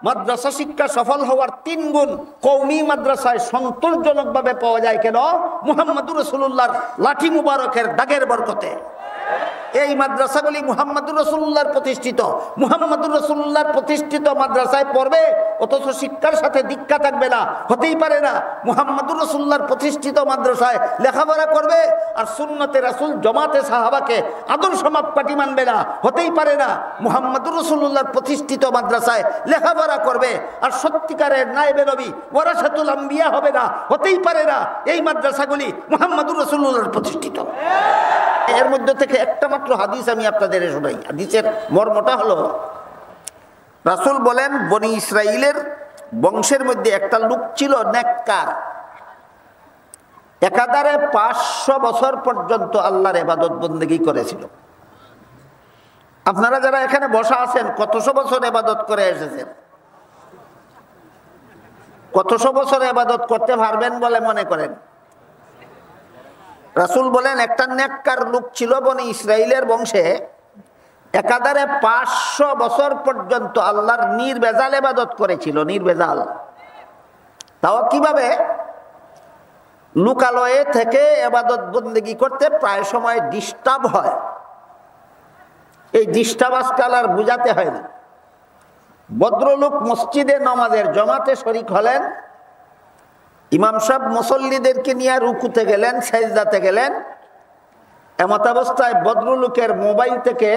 মাদ্রাসা শিক্ষা সফল হওয়ার 3 গুণ কওমি মাদ্রাসায় সন্তোষজনকভাবে পাওয়া যায়। কেন? মুহাম্মদুর রাসূলুল্লাহর লাঠি মুবারকের দাগের বরকতে। এই মাদ্রাসাগুলি মুহাম্মদুর রাসূলুল্লাহর প্রতিষ্ঠিত। মুহাম্মদুর রাসূলুল্লাহর প্রতিষ্ঠিত মাদ্রাসায় পড়বে অথচ শিক্ষার সাথে দীক্ষা থাকবে না, হতেই পারে না। মুহাম্মদুর রাসূলুল্লাহর প্রতিষ্ঠিত মাদ্রাসায় লেখাপড়া করবে আর সুন্নতে রাসূল জামাতে সাহাবাকে আদর্শ মাপকাঠি মানবে না, হতেই পারে না। মুহাম্মদুর রাসূলুল্লাহর প্রতিষ্ঠিত মাদ্রাসায় লেখাপড়া করবে আর সত্যিকারের নায়েবে নবী ওয়ারাসাতুল আম্বিয়া হবে না, হতেই পারে না। এই মাদ্রাসাগুলি মুহাম্মদুর রাসূলুল্লাহর প্রতিষ্ঠিত। এর মধ্যে থেকে একটা মাত্র হাদিস আমি আপনাদের শোনাই। হাদিসের মর্মটা হলো, রাসূল বলেন, বনি ইসরাইলের বংশের মধ্যে একটা লোক ছিল নেককার, একাধারে 500 বছর পর্যন্ত আল্লাহর ইবাদত বন্দেগী করেছিল। আপনারা যারা এখানে বসা আছেন কতশো বছর ইবাদত করে এসেছেন? কতশো বছর ইবাদত করতে পারবেন বলে মনে করেন? রাসূল বলেন একটা নেককার লোক ছিল বনি ইসরাইলের বংশে, একাধারে 500 বছর পর্যন্ত আল্লাহর নির্ভেজাল ইবাদত করেছিল। নির্ভেজাল তাও কিভাবে? লোকালয়ে থেকে ইবাদত বন্দেগী করতে প্রায় সময় ডিস্টার্ব হয়। এই ডিস্টার্ব আজকাল আর বুঝাতে হয় না। ভদ্রলোক মসজিদে নামাজের জমাতে শরীক হলেন, ইমাম সাহেব মুসল্লিদেরকে নিয়ে রুকুতে গেলেন, সেজদাতে গেলেন। এমত অবস্থায় ভদ্রলোকের মোবাইল থেকে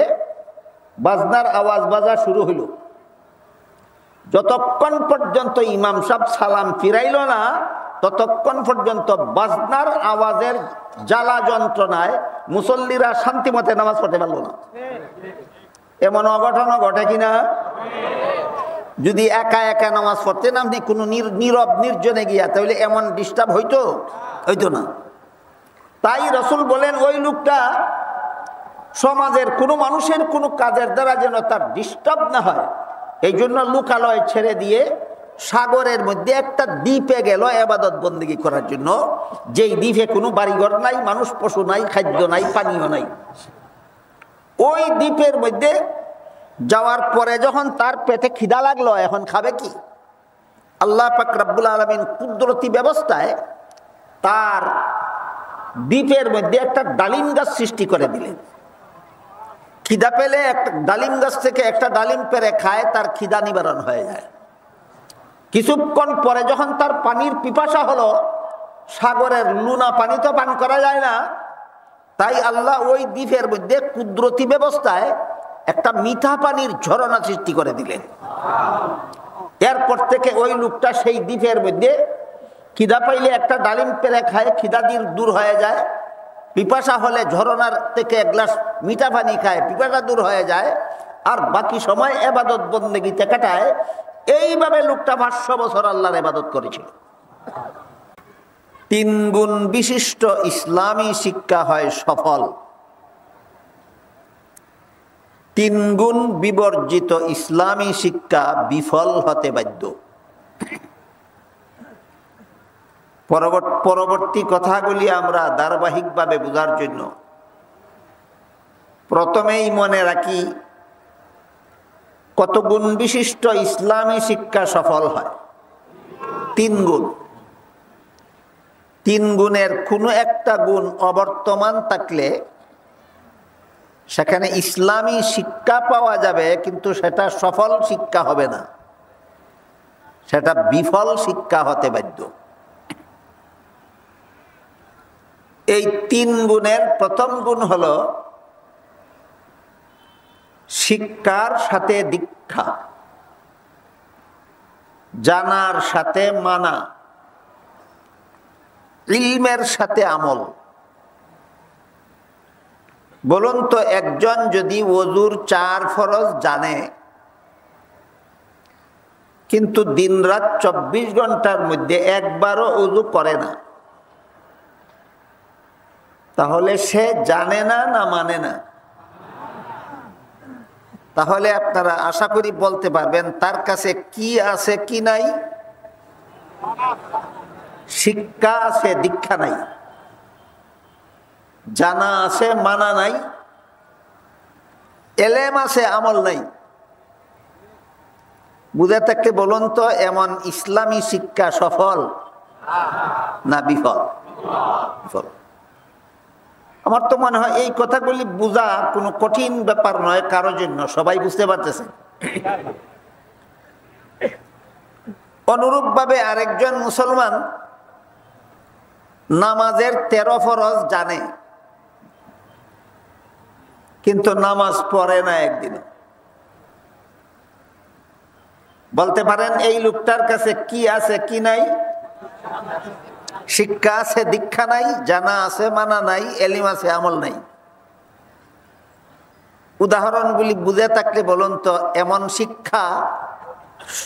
বাজনার আওয়াজ বাজা শুরু হইল। যতক্ষণ পর্যন্ত ইমাম সাহেব সালাম ফিরাইল না ততক্ষণ পর্যন্ত বাজনার আওয়াজের জ্বালা যন্ত্রণায় মুসল্লিরা শান্তি মতে নামাজ পড়তে পারল না। এমন অঘটন ঘটে কিনা? যদি একা একা নামাজ পড়তেন আপনি কোনো নীরব নির্জনে গিয়া, তাহলে এমন ডিস্টার্ব হইতো না। তাই রাসূল বলেন ওই লোকটা সমাজের কোনো মানুষের কোনো কাজের দ্বারা যেন তার ডিস্টার্ব না হয়, এই জন্য লোকালয় ছেড়ে দিয়ে সাগরের মধ্যে একটা দ্বীপে গেল ইবাদত বন্দেগী করার জন্য, যেই দ্বীপে কোনো বাড়িঘর নাই, মানুষ পশু নাই, খাদ্য নাই, পানীয় নাই। ওই দ্বীপের মধ্যে যাওয়ার পরে যখন তার পেটে খিদা লাগলো, এখন খাবে কি? আল্লাহ পাক রব্বুল আলামিন কুদরতি ব্যবস্থায় তার দ্বীপের মধ্যে একটা ডালিম গাছ সৃষ্টি করে দিলেন। খিদা পেলে একটা ডালিম গাছ থেকে একটা ডালিম পেরে খায়, তার খিদা নিবারণ হয়ে যায়। কিছুক্ষণ পরে যখন তার পানির পিপাসা হলো, সাগরের লুনা পানি তো পান করা যায় না, তাই আল্লাহ ওই দ্বীপের মধ্যে কুদরতি ব্যবস্থায় একটা মিঠা পানির ঝরনা সৃষ্টি করে দিলেন। এরপর থেকে ওই লোকটা সেই দ্বীপের মধ্যে খিদা পাইলে একটা ডালিম পেরে খায়, খিদা দূর হয়ে যায়। পিপাসা হলে ঝরনার থেকে এক গ্লাস মিঠা পানি খায়, পিপাসা দূর হয়ে যায়। আর বাকি সময় ইবাদত বন্দেগীতে কাটায়। এইভাবে লোকটা 500 বছর আল্লাহর ইবাদত করেছিল। 3 গুণ বিশিষ্ট ইসলামী শিক্ষা হয় সফল, 3 গুণ বিবর্জিত ইসলামী শিক্ষা বিফল হতে বাধ্য। পরবর্তী কথাগুলি আমরা ধারাবাহিকভাবে বোঝার জন্য প্রথমেই মনে রাখি কত গুণ বিশিষ্ট ইসলামী শিক্ষা সফল হয়। 3 গুণ। 3 গুণের কোনো একটা গুণ অবর্তমান থাকলে সেখানে ইসলামী শিক্ষা পাওয়া যাবে, কিন্তু সেটা সফল শিক্ষা হবে না, সেটা বিফল শিক্ষা হতে বাধ্য। এই 3 গুণের প্রথম গুণ হলো শিক্ষার সাথে দীক্ষা, জানার সাথে মানা, ইলমের সাথে আমল। বলুন তো, একজন যদি ওযুর 4 ফরজ জানে কিন্তু দিনরাত 24 ঘন্টার মধ্যে একবারও ওযু করে না, তাহলে সে জানে না না মানে না? তাহলে আপনারা আশা করি বলতে পারবেন তার কাছে কি আছে কি নাই? শিক্ষা আছে, দীক্ষা নাই। জানা আছে, মানা নাই। এলেম আছে, আমল নাই। বুঝে থাকতে বলুন তো, এমন ইসলামী শিক্ষা সফল না বিফল? বিফল। আমার তো মনে হয় এই কথাগুলি বোঝা কোনো কঠিন ব্যাপার নয় কারোর জন্য, সবাই বুঝতে পারতেছে। অনুরূপভাবে আরেকজন মুসলমান নামাজের 13 ফরজ জানে, কিন্তু নামাজ পড়ে না একদিনও। বলতে পারেন এই লোকটার কাছে কি আছে কি নাই? শিক্ষা আছে, দীক্ষা নাই, জানা আছে, মানা নাই, এলিম আছে, আমল নাই। উদাহরণগুলি বুঝে থাকলে বলুন তো, এমন শিক্ষা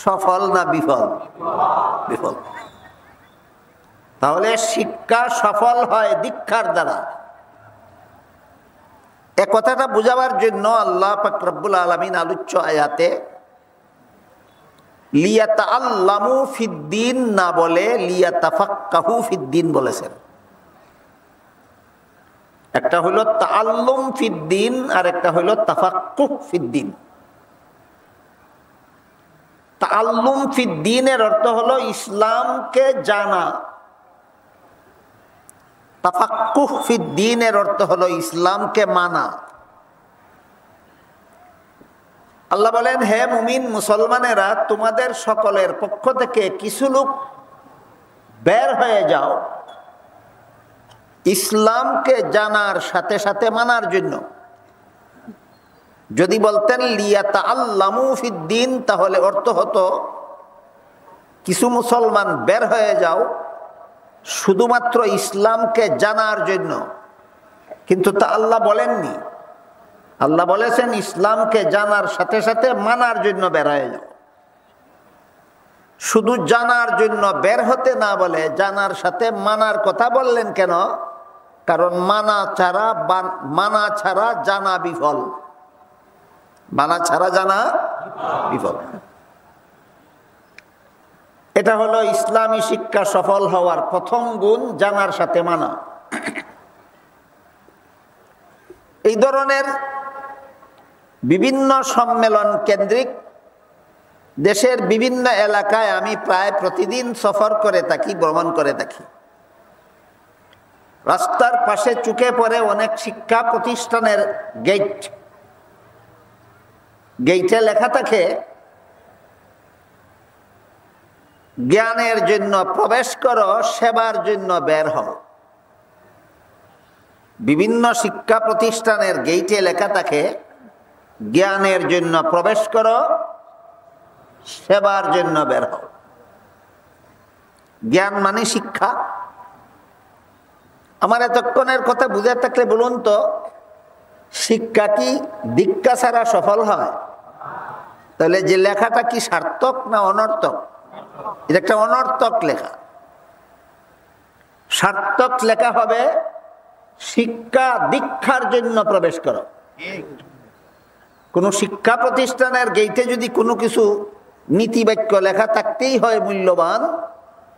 সফল না বিফল? বিফল। তাহলে শিক্ষা সফল হয় দীক্ষার দ্বারা। এ কথাটা বুঝাবার জন্য আল্লাহ পাক রব্বুল আলামিন আলোচ্য আয়াতে লিয়াতাআল্লামু ফিদ্দীন না বলে লিয়াতাফাক্কাহু ফিদ্দীন বলেছেন। একটা হলো তাআল্লুম ফিদ্দীন আর একটা হলো তাফাক্কুহ ফিদ্দীন। তাআল্লুম ফিদ্দীনের অর্থ হলো ইসলামকে জানা, তাফাক্কুহ ফিদ্দীনের অর্থ হলো ইসলামকে মানা। আল্লাহ বলেন, হে মুমিন মুসলমানেরা, তোমাদের সকলের পক্ষ থেকে কিছু লোক বের হয়ে যাও ইসলামকে জানার সাথে সাথে মানার জন্য। যদি বলতেন লিয়াতাআল্লামু ফিদ্দীন, তাহলে অর্থ হতো কিছু মুসলমান বের হয়ে যাও শুধুমাত্র ইসলামকে জানার জন্য। কিন্তু তা আল্লাহ বলেননি। আল্লাহ বলেছেন ইসলামকে জানার সাথে সাথে মানার জন্য বের হয়ে যাও। শুধু জানার জন্য বের হতে না বলে জানার সাথে মানার কথা বললেন কেন? কারণ মানা ছাড়া জানা বিফল। মানা ছাড়া জানা বিফল। এটা হলো ইসলামী শিক্ষা সফল হওয়ার প্রথম গুণ, জানার সাথে মানা। এই ধরনের বিভিন্ন সম্মেলন কেন্দ্রিক দেশের বিভিন্ন এলাকায় আমি প্রায় প্রতিদিন সফর করে থাকি, ভ্রমণ করে থাকি। রাস্তার পাশে চোখে পড়ে অনেক শিক্ষা প্রতিষ্ঠানের গেইটে লেখা থাকে, জ্ঞানের জন্য প্রবেশ করো, সেবার জন্য বের হও। বিভিন্ন শিক্ষা প্রতিষ্ঠানের গেইটে লেখা থাকে, জ্ঞানের জন্য প্রবেশ করো, সেবার জন্য বের হও। জ্ঞান মানে শিক্ষা। আমার এতক্ষণের কথা বুঝে থাকলে বলুন তো, শিক্ষা কি দীক্ষা ছাড়া সফল হয়? তাহলে যে লেখাটা কি সার্থক না অনর্থক? এটা একটা অনর্থক লেখা। সার্থক লেখা হবে শিক্ষা দীক্ষার জন্য প্রবেশ করো। কোন শিক্ষা প্রতিষ্ঠানের গেইটে যদি কোনো কিছু নীতিবাক্য লেখা থাকতেই হয় মূল্যবান,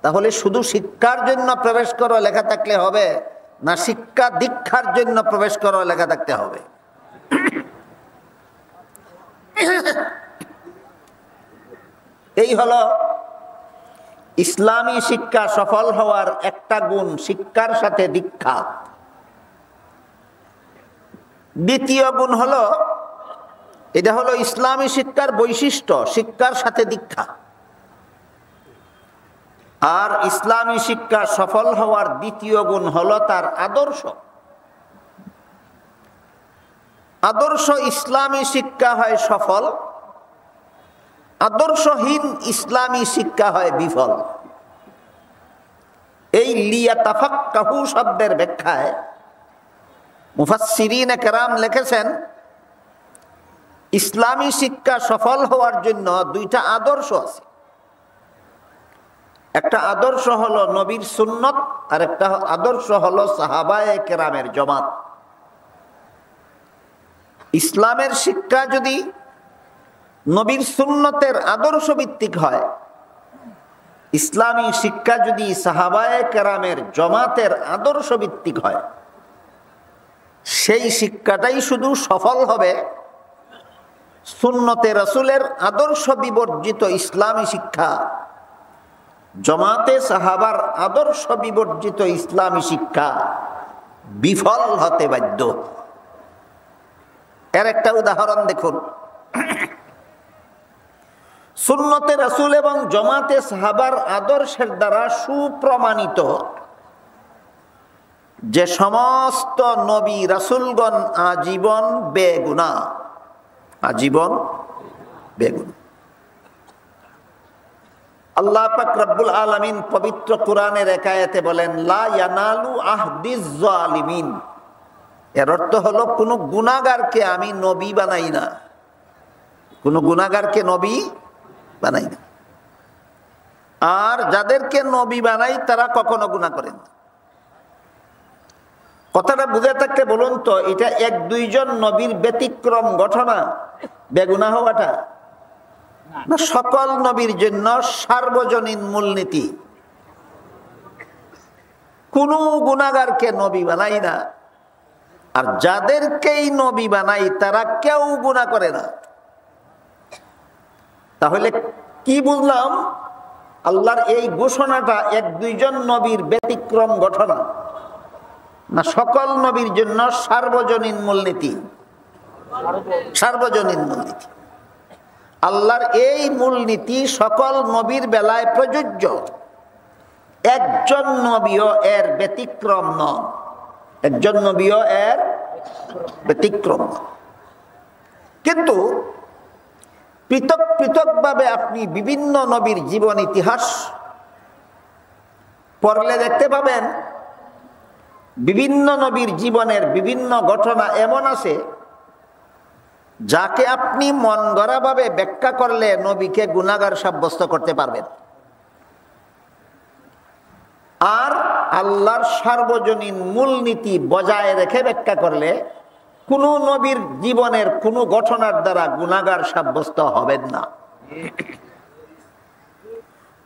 তাহলে শুধু শিক্ষার জন্য প্রবেশ করো লেখা থাকলে হবে না, শিক্ষা দীক্ষার জন্য প্রবেশ করো লেখা থাকতে হবে। এই হলো ইসলামী শিক্ষা সফল হওয়ার একটা গুণ, শিক্ষার সাথে দীক্ষা। দ্বিতীয় গুণ হলো, এটা হলো ইসলামী শিক্ষার বৈশিষ্ট্য, শিক্ষার সাথে দীক্ষা। আর ইসলামী শিক্ষা সফল হওয়ার দ্বিতীয় গুণ হলো তার আদর্শ। আদর্শ ইসলামী শিক্ষা হয় সফল, আদর্শহীন ইসলামী শিক্ষা হয় বিফল। এই লিয়াতাফাক্কাহু শব্দের ব্যাখ্যায় মুফাসসিরিনে কেরাম লিখেছেন, ইসলামী শিক্ষা সফল হওয়ার জন্য দুইটা আদর্শ আছে। একটা আদর্শ হলো নবীর সুন্নত, আর একটা আদর্শ হলো সাহাবায়ে কেরামের জামাত। ইসলামের শিক্ষা যদি নবীর সুন্নতের আদর্শ ভিত্তিক হয়, ইসলামী শিক্ষা যদি সাহাবায়ে কেরামের জামাতের আদর্শ ভিত্তিক হয়, সেই শিক্ষাটাই শুধু সফল হবে, সুন্নতে রাসূলের আদর্শ বিবর্জিত ইসলামী শিক্ষা, জামাতে সাহাবার আদর্শ বিবর্জিত ইসলামী শিক্ষা বিফল হতে বাধ্য। এর একটা উদাহরণ দেখুন। সুন্নতে রাসূল এবং জামাতে সাহাবার আদর্শের দ্বারা সুপ্রমাণিত যে সমস্ত নবী রাসূলগণ আজীবন বেগুনাহ, আজীবন বেগুনাহ। আল্লাহ পাক রব্বুল আলামিন পবিত্র কোরআনের এক আয়াতে বলেন, লা ইয়ানালু আহদিজ জালিমিন। এর অর্থ হলো কোন গুনাহগারকে আমি নবী বানাই না, কোন গুনাহগারকে নবী বানাই না। আর যাদেরকে নবী বানাই তারা কখনো গুনাহ করেন না। কথাটা বুঝে থাকলে বলুন তো, এটা এক দুইজন নবীর ব্যতিক্রম ঘটনা বেগুনাহ হওয়াটা, না সকল নবীর জন্য সার্বজনীন মূলনীতি? কোন গুনাহগারকে নবী বানাই না, আর যাদেরকেই নবী বানাই তারা কেউ গুনাহ করে না। তাহলে কি বুঝলাম? আল্লাহর এই ঘোষণাটা এক দুইজন নবীর ব্যতিক্রম ঘটনা, না সকল নবীর জন্য সার্বজনীন মূলনীতি? সার্বজনীন মূলনীতি। আল্লাহর এই মূলনীতি সকল নবীর বেলায় প্রযোজ্য, একজন নবীও এর ব্যতিক্রম নন, একজন নবীও এর ব্যতিক্রম। কিন্তু পৃথক পৃথকভাবে আপনি বিভিন্ন নবীর জীবন ইতিহাস পড়লে দেখতে পাবেন, বিভিন্ন নবীর জীবনের বিভিন্ন ঘটনা এমন আছে যাকে আপনি মন গড়াভাবে ব্যাখ্যা করলে নবীকে গুনাহগার সাব্যস্ত করতে পারবেন। আর আল্লাহর সার্বজনীন মূলনীতি বজায় রেখে ব্যাখ্যা করলে কোন নবীর জীবনের কোন ঘটনার দ্বারা গুনাহগার সাব্যস্ত হবেন না।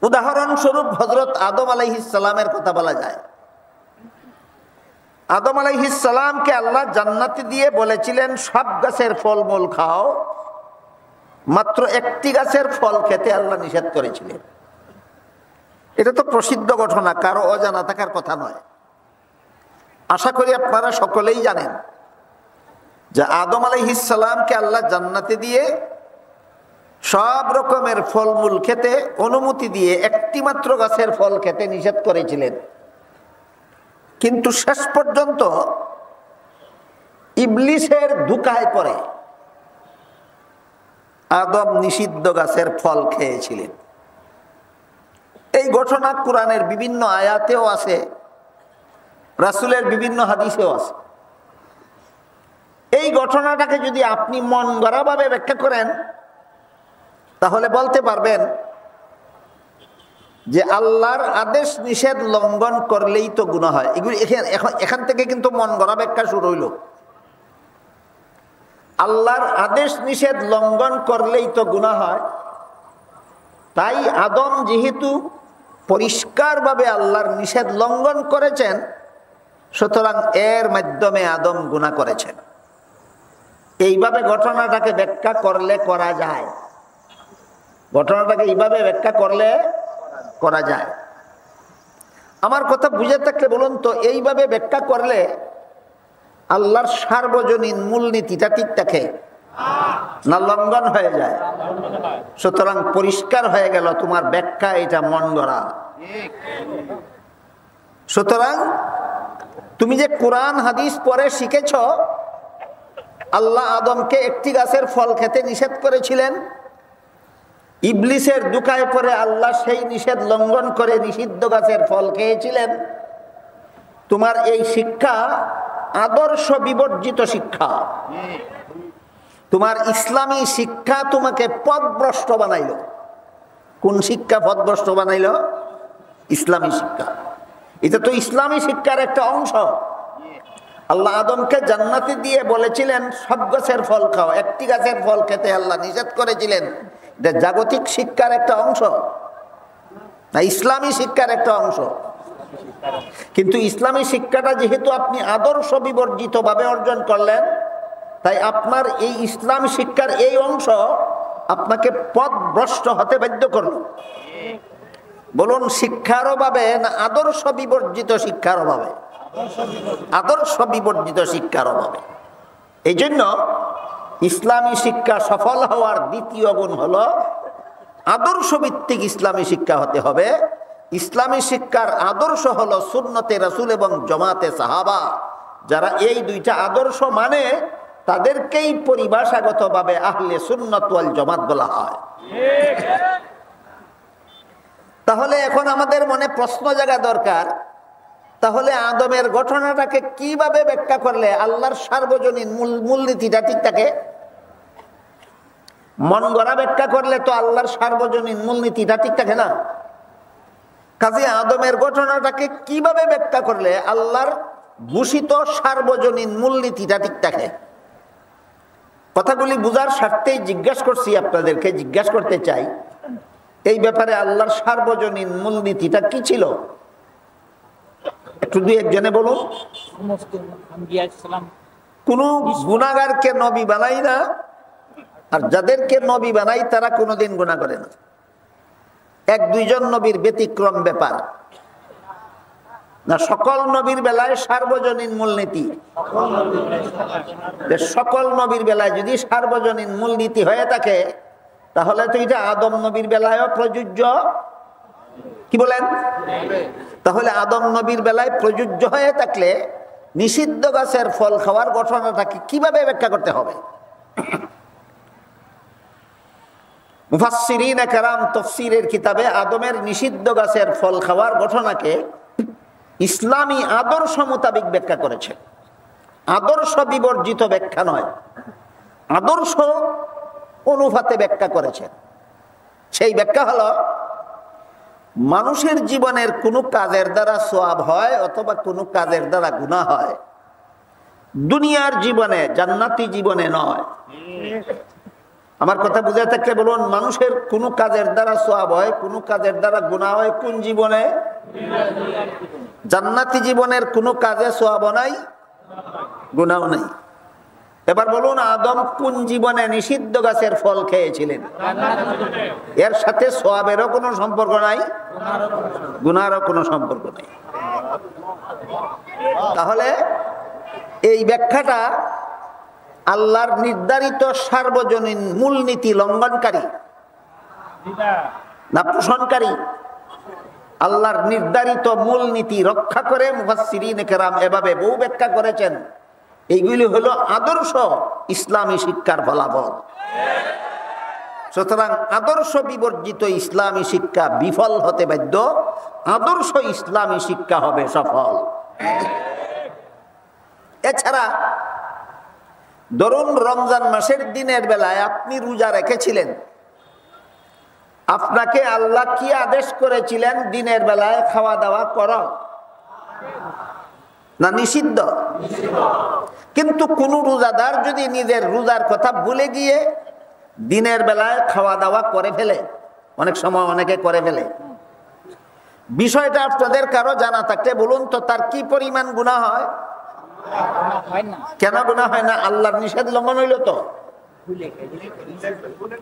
উদাহরণস্বরূপ হযরত আদম আলাইহিস সালামের কথা বলা যায়। আদম আলাইহিস সালামকে আল্লাহ জান্নাতে দিয়ে বলেছিলেন সব গাছের ফলমূল খাও, মাত্র একটি গাছের ফল খেতে আল্লাহ নিষেধ করেছিলেন। এটা তো প্রসিদ্ধ ঘটনা, কারো অজানা থাকার কথা নয়। আশা করি আপনারা সকলেই জানেন যে আদম আলাইহিস সালামকে আল্লাহ জান্নাতে দিয়ে সব রকমের ফলমূল খেতে অনুমতি দিয়ে একটি মাত্র গাছের ফল খেতে নিষেধ করেছিলেন। কিন্তু শেষ পর্যন্ত ইবলিসের ধোঁকায় পড়ে আদম নিষিদ্ধ গাছের ফল খেয়েছিলেন। এই ঘটনা কোরআনের বিভিন্ন আয়াতেও আছে, রাসূলের বিভিন্ন হাদিসেও আছে। এই ঘটনাটাকে যদি আপনি মন গড়াভাবে ব্যাখ্যা করেন তাহলে বলতে পারবেন যে আল্লাহর আদেশ নিষেধ লঙ্ঘন করলেই তো গুনাহ হয়। এগুলি এখান থেকে কিন্তু মন গড়া ব্যাখ্যা শুরু হইল। আল্লাহর আদেশ নিষেধ লঙ্ঘন করলেই তো গুনাহ হয়, তাই আদম যেহেতু পরিষ্কারভাবে আল্লাহর নিষেধ লঙ্ঘন করেছেন, সুতরাং এর মাধ্যমে আদম গুনাহ করেছেন। এইভাবে ঘটনাটাকে ব্যাখ্যা করলে করা যায়, ঘটনাটাকে এইভাবে ব্যাখ্যা করলে করা যায়। আমার কথা বুঝে থাকলে বলুন তো, এইভাবে ব্যাখ্যা করলে আল্লাহর সার্বজনীন মূলনীতিটা ঠিক থাকে না লঙ্ঘন হয়ে যায়? সুতরাং পরিষ্কার হয়ে গেল তোমার ব্যাখ্যা এটা মন গড়া। সুতরাং তুমি যে কোরআন হাদিস পড়ে শিখেছ আল্লাহ আদমকে একটি গাছের ফল খেতে নিষেধ করেছিলেন, ইবলিসের ধোঁকায় পড়ে আল্লাহ সেই নিষেধ লঙ্ঘন করে নিষিদ্ধ গাছের ফল খেয়েছিলেন, তোমার এই শিক্ষা আদর্শ বিবর্জিত শিক্ষা। তোমার ইসলামী শিক্ষা তোমাকে পথভ্রষ্ট বানাইল। কোন শিক্ষা পথভ্রষ্ট বানাইল? ইসলামী শিক্ষা। এটা তো ইসলামী শিক্ষার একটা অংশ। আল্লাহ আদমকে জান্নাতে দিয়ে বলেছিলেন সব গাছের ফল খাও, একটি গাছের ফল খেতে আল্লাহ নিষেধ করেছিলেন। এটা জাগতিক শিক্ষার একটা অংশ না ইসলামী শিক্ষার একটা অংশ। কিন্তু ইসলামী শিক্ষাটা যেহেতু আপনি আদর্শ বিবর্জিত ভাবে অর্জন করলেন, তাই আপনার এই ইসলামী শিক্ষার এই অংশ আপনাকে পথভ্রষ্ট হতে বাধ্য করলো। বলুন শিক্ষার অভাবে না আদর্শ বিবর্জিত শিক্ষার অভাবে? আদর্শ বিবর্জিত শিক্ষার অভাবে। এই জন্য ইসলামী শিক্ষা সফল হওয়ার দ্বিতীয় গুণ হলো আদর্শ ভিত্তিক ইসলামী শিক্ষা হতে হবে। ইসলামী শিক্ষার আদর্শ হলো সুন্নতে রাসূল এবং জামাতে সাহাবা। যারা এই দুইটা আদর্শ মানে তাদেরকেই পরিভাষাগতভাবে আহলে সুন্নাত ওয়াল জামাত বলা হয়। তাহলে এখন আমাদের মনে প্রশ্ন জাগা দরকার, তাহলে আদমের ঘটনাটাকে কিভাবে ব্যাখ্যা করলে আল্লাহর সার্বজনীন মূলনীতিটা ঠিক থাকে? মন গড়া ব্যাখ্যা করলে তো আল্লাহর সার্বজনীন মূলনীতিটা ঠিক থাকে না। কাজে আদমের ঘটনাটাকে কিভাবে ব্যাখ্যা করলে আল্লাহর ঘোষিত সার্বজনীন মূলনীতিটা ঠিক থাকে? কথাগুলি বুঝার স্বার্থেই জিজ্ঞাসা করছি, আপনাদেরকে জিজ্ঞাসা করতে চাই এই ব্যাপারে আল্লাহর সার্বজনীন মূলনীতিটা কি ছিল? একটু দুই একজনে বলুন। কোন গুনাহগারকে নবী বানাই না, আর যাদেরকে নবী বানাই তারা কোনোদিন গুনাহ করে না। এক দুইজন নবীর ব্যতিক্রম ব্যাপার না, সকল নবীর বেলায় সার্বজনীন মূলনীতি। সকল নবীর বেলায় যদি সার্বজনীন মূলনীতি হয়ে থাকে তাহলে তো এটা আদম নবীর বেলায়ও প্রযোজ্য। কি বলেন? তাহলে আদম নবীর বেলায় প্রযোজ্য হয়ে থাকলে নিষিদ্ধ গাছের ফল খাওয়ার ঘটনাটাকে কিভাবে ব্যাখ্যা করতে হবে? মুফাসসিরিন কেরাম তাফসীরের কিতাবে আদমের নিষিদ্ধ গাছের ফল খাওয়ার ঘটনাকে ইসলামী আদর্শ মোতাবেক ব্যাখ্যা করেছে। আদর্শ বিবর্জিত ব্যাখ্যা নয়, আদর্শ অনুপাতে ব্যাখ্যা করেছেন। সেই ব্যাখ্যা হলো মানুষের জীবনের কোনো কাজের দ্বারা সওয়াব হয় অথবা কোনো কাজের দ্বারা গুনাহ হয়, দুনিয়ার জীবনে জান্নাতি জীবনে নয়। আমার কথা বুঝে থাকলে বলুন, মানুষের কোনো কাজের দ্বারা সওয়াব হয়, কোনো কাজের দ্বারা গুনাহ হয় কোন জীবনে? জান্নাতি জীবনের কোনো কাজে সওয়াব নাই, গুনাহ নাই। এবার বলুন, আদম কোন জীবনে নিষিদ্ধ গাছের ফল খেয়েছিলেন? এর সাথে সওয়াবেরও কোনো সম্পর্ক নাই, গুনাহরও কোনো সম্পর্ক নাই। তাহলে এই ব্যাখ্যাটা আল্লাহর নির্ধারিত সার্বজনীন মূলনীতি লঙ্ঘনকারী না পোষণকারী? আল্লাহর নির্ধারিত মূলনীতি রক্ষা করে মুফাসসিরিন কেরাম এভাবে বহু ব্যাখ্যা করেছেন। এইগুলি হলো আদর্শ ইসলামী শিক্ষার ফলাফল। সুতরাং আদর্শ বিবর্জিত ইসলামী শিক্ষা বিফল হতে বাধ্য, আদর্শ ইসলামী শিক্ষা হবে সফল। এছাড়া ধরুন রমজান মাসের দিনের বেলায় আপনি রোজা রেখেছিলেন, আপনাকে আল্লাহ কি আদেশ করেছিলেন? দিনের বেলায় খাওয়া দাওয়া করো না নিষিদ্ধ? কিন্তু কোন রোজাদার যদি নিজের রোজার কথা ভুলে গিয়ে দিনের বেলায় খাওয়া দাওয়া করে ফেলে, অনেক সময় অনেকে করে ফেলে, বিষয়টা আপনাদের কারো জানা থাকলে বলুন তো তার কি পরিমাণ গুনাহ হয়? কেন গুনাহ হয় না? আল্লাহর নিষেধ লঙ্ঘন হইল তো।